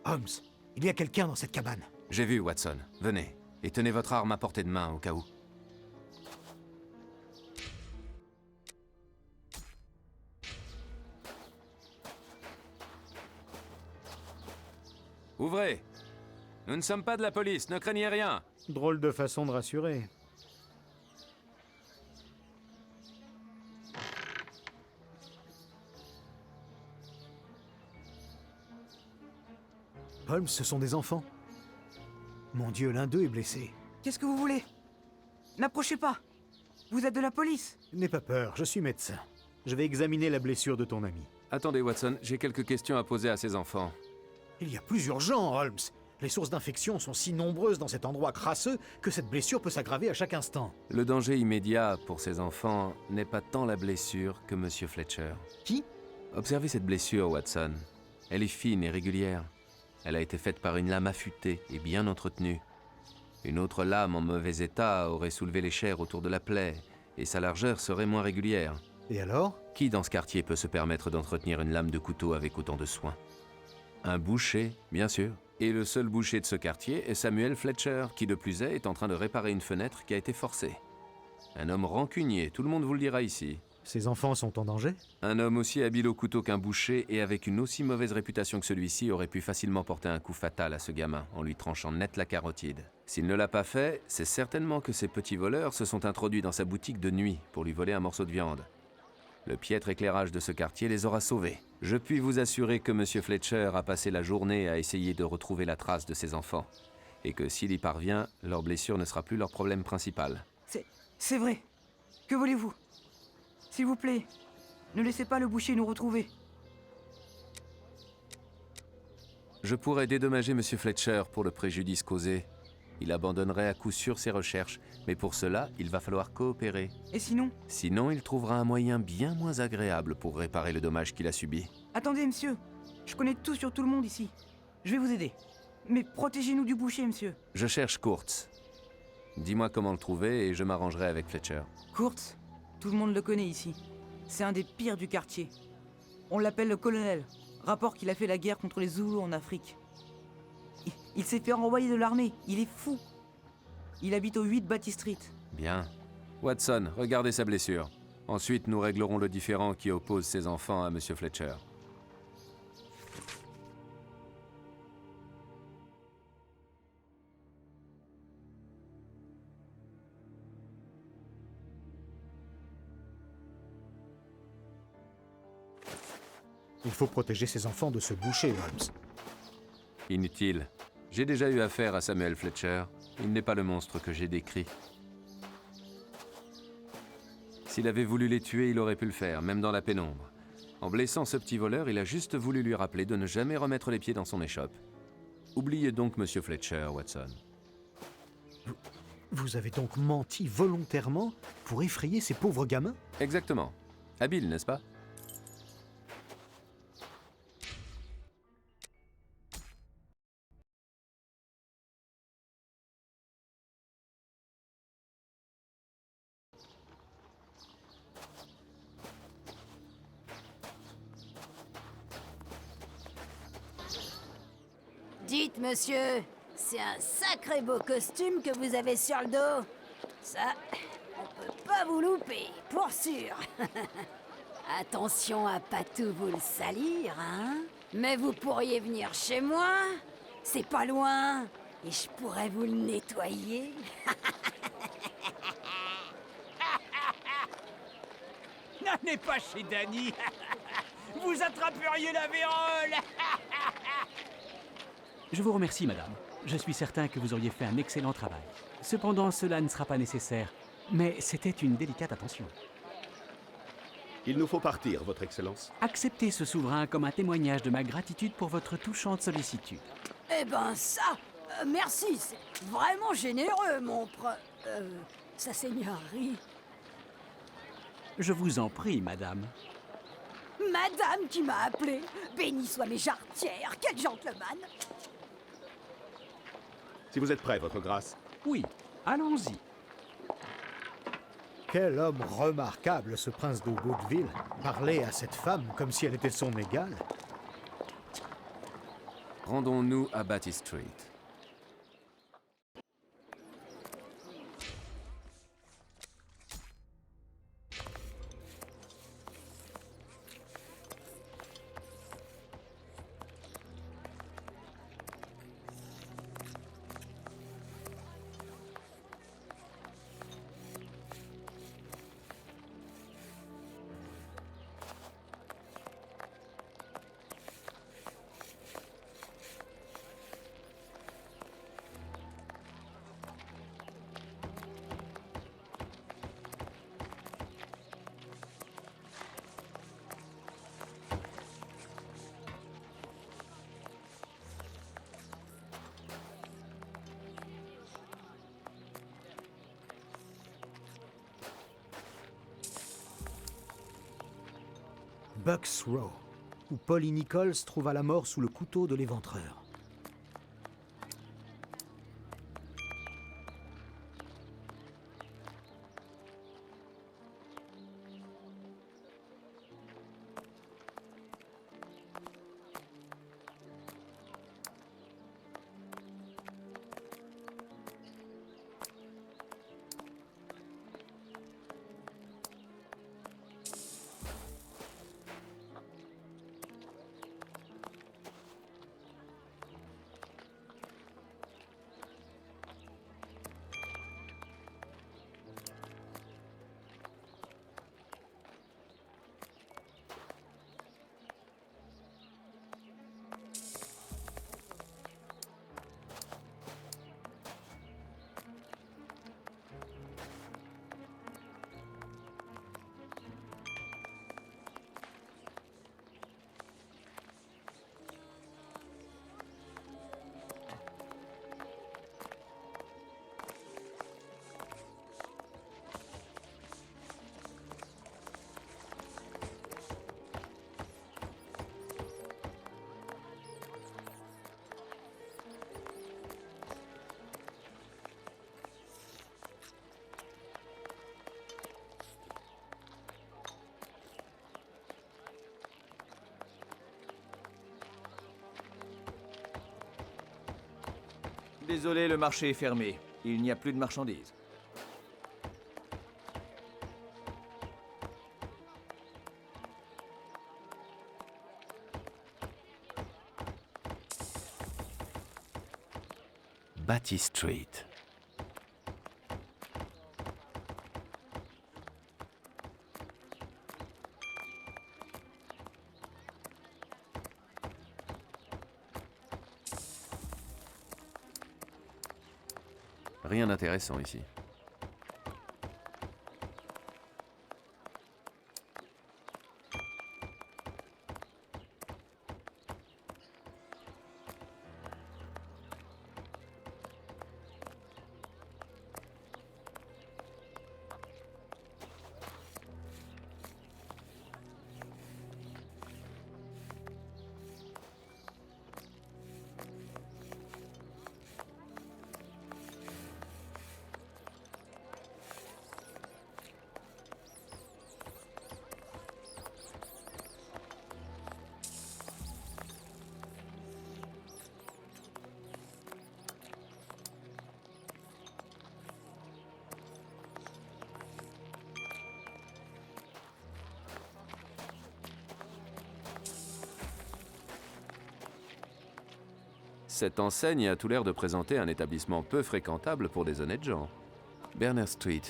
C: Holmes, il y a quelqu'un dans cette cabane.
D: J'ai vu, Watson. Venez. Et tenez votre arme à portée de main, au cas où. Ouvrez. Nous ne sommes pas de la police, ne craignez rien.
C: Drôle de façon de rassurer. Holmes, ce sont des enfants. Mon Dieu, l'un d'eux est blessé.
J: Qu'est-ce que vous voulez? N'approchez pas. Vous êtes de la police.
C: N'aie pas peur, je suis médecin. Je vais examiner la blessure de ton ami.
D: Attendez, Watson, j'ai quelques questions à poser à ces enfants.
C: Il y a plus urgent, Holmes. Les sources d'infection sont si nombreuses dans cet endroit crasseux que cette blessure peut s'aggraver à chaque instant.
D: Le danger immédiat pour ces enfants n'est pas tant la blessure que Monsieur Fletcher.
C: Qui?
D: Observez cette blessure, Watson. Elle est fine et régulière. Elle a été faite par une lame affûtée et bien entretenue. Une autre lame en mauvais état aurait soulevé les chairs autour de la plaie, et sa largeur serait moins régulière.
C: Et alors?
D: Qui dans ce quartier peut se permettre d'entretenir une lame de couteau avec autant de soin? Un boucher, bien sûr. Et le seul boucher de ce quartier est Samuel Fletcher, qui de plus est en train de réparer une fenêtre qui a été forcée. Un homme rancunier, tout le monde vous le dira ici.
C: Ces enfants sont en danger?
D: Un homme aussi habile au couteau qu'un boucher et avec une aussi mauvaise réputation que celui-ci aurait pu facilement porter un coup fatal à ce gamin en lui tranchant net la carotide. S'il ne l'a pas fait, c'est certainement que ces petits voleurs se sont introduits dans sa boutique de nuit pour lui voler un morceau de viande. Le piètre éclairage de ce quartier les aura sauvés. Je puis vous assurer que M. Fletcher a passé la journée à essayer de retrouver la trace de ses enfants, et que s'il y parvient, leur blessure ne sera plus leur problème principal.
J: C'est vrai. Que voulez-vous? S'il vous plaît, ne laissez pas le boucher nous retrouver.
D: Je pourrais dédommager M. Fletcher pour le préjudice causé. Il abandonnerait à coup sûr ses recherches, mais pour cela, il va falloir coopérer.
J: Et sinon?
D: Sinon, il trouvera un moyen bien moins agréable pour réparer le dommage qu'il a subi.
J: Attendez, monsieur. Je connais tout sur tout le monde ici. Je vais vous aider. Mais protégez-nous du boucher, monsieur.
D: Je cherche Kurtz. Dis-moi comment le trouver et je m'arrangerai avec Fletcher.
J: Kurtz? Tout le monde le connaît ici. C'est un des pires du quartier. On l'appelle le colonel. Rapport qu'il a fait la guerre contre les Zoulous en Afrique. Il s'est fait renvoyer de l'armée. Il est fou. Il habite au 8 Batty Street.
D: Bien. Watson, regardez sa blessure. Ensuite, nous réglerons le différend qui oppose ses enfants à Monsieur Fletcher.
C: Il faut protéger ses enfants de ce boucher, Holmes.
D: Inutile. J'ai déjà eu affaire à Samuel Fletcher. Il n'est pas le monstre que j'ai décrit. S'il avait voulu les tuer, il aurait pu le faire, même dans la pénombre. En blessant ce petit voleur, il a juste voulu lui rappeler de ne jamais remettre les pieds dans son échoppe. Oubliez donc Monsieur Fletcher, Watson.
C: Vous avez donc menti volontairement pour effrayer ces pauvres gamins?
D: Exactement. Habile, n'est-ce pas?
K: Dites, monsieur, c'est un sacré beau costume que vous avez sur le dos. Ça, on peut pas vous louper, pour sûr. Attention à pas tout vous le salir, hein. Mais vous pourriez venir chez moi, c'est pas loin, et je pourrais vous le nettoyer.
I: N'allez pas chez Danny. Vous attraperiez la vérole. Je vous remercie, madame. Je suis certain que vous auriez fait un excellent travail. Cependant, cela ne sera pas nécessaire. Mais c'était une délicate attention.
E: Il nous faut partir, Votre Excellence.
I: Acceptez ce souverain comme un témoignage de ma gratitude pour votre touchante sollicitude.
K: Eh ben ça, merci, c'est vraiment généreux, sa seigneurie.
I: Je vous en prie, madame.
K: Madame qui m'a appelé, béni soit mes jarretières, quel gentleman.
E: Si vous êtes prêt, Votre Grâce.
I: Oui, allons-y.
C: Quel homme remarquable, ce prince de Woodville. Parler à cette femme comme si elle était son égale.
D: Rendons-nous à Batty Street.
C: Bucks Row, où Polly Nichols trouva la mort sous le couteau de l'éventreur.
F: Désolé, le marché est fermé. Il n'y a plus de marchandises.
D: Batty Street. Rien d'intéressant ici. Cette enseigne a tout l'air de présenter un établissement peu fréquentable pour des honnêtes gens. Berners Street.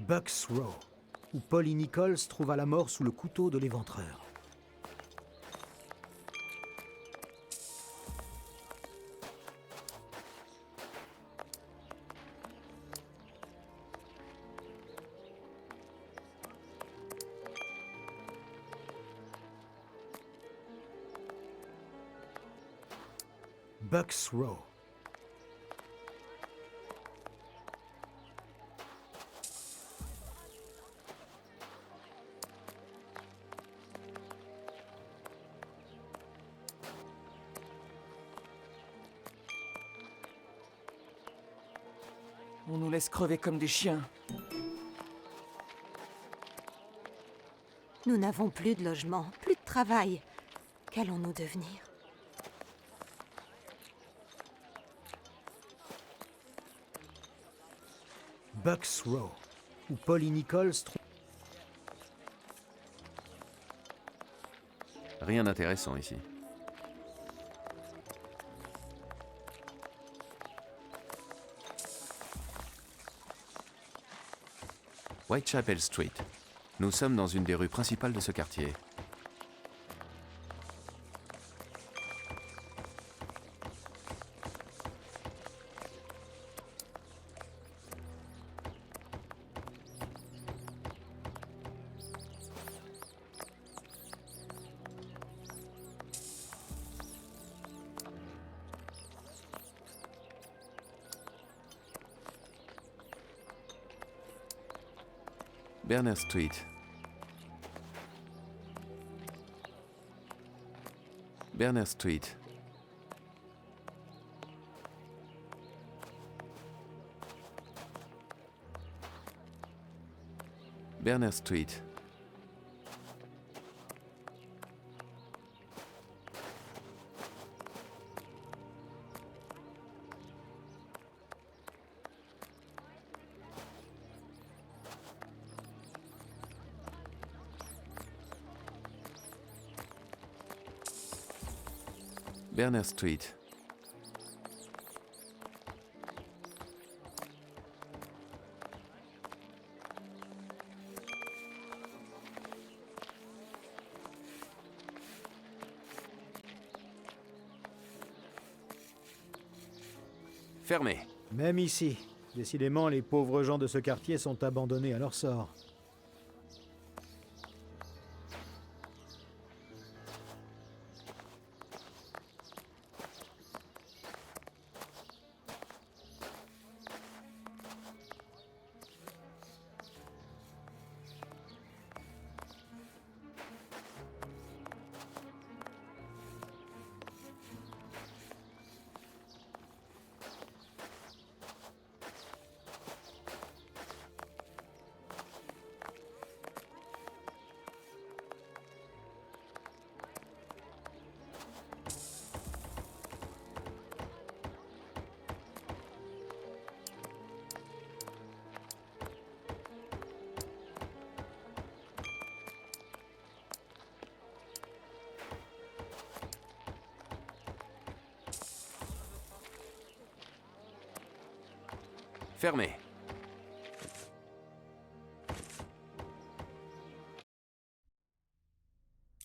C: Bucks Row, où Polly Nichols trouva la mort sous le couteau de l'éventreur. Bucks Row.
F: On nous laisse crever comme des chiens.
K: Nous n'avons plus de logement, plus de travail. Qu'allons-nous devenir?
C: Bucks Row, où Polly Nichols trouva...
D: Rien d'intéressant ici. Whitechapel Street. Nous sommes dans une des rues principales de ce quartier. Berners Street. Berners Street. Berners Street. Berners Street. Fermé.
C: Même ici. Décidément, les pauvres gens de ce quartier sont abandonnés à leur sort.
D: Fermé.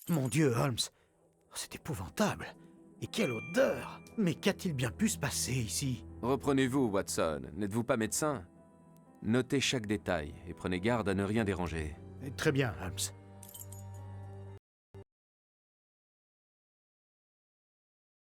C: Mon Dieu, Holmes, c'est épouvantable. Et quelle odeur! Mais qu'a-t-il bien pu se passer ici?
D: Reprenez-vous, Watson. N'êtes-vous pas médecin? Notez chaque détail et prenez garde à ne rien déranger.
C: Très bien, Holmes.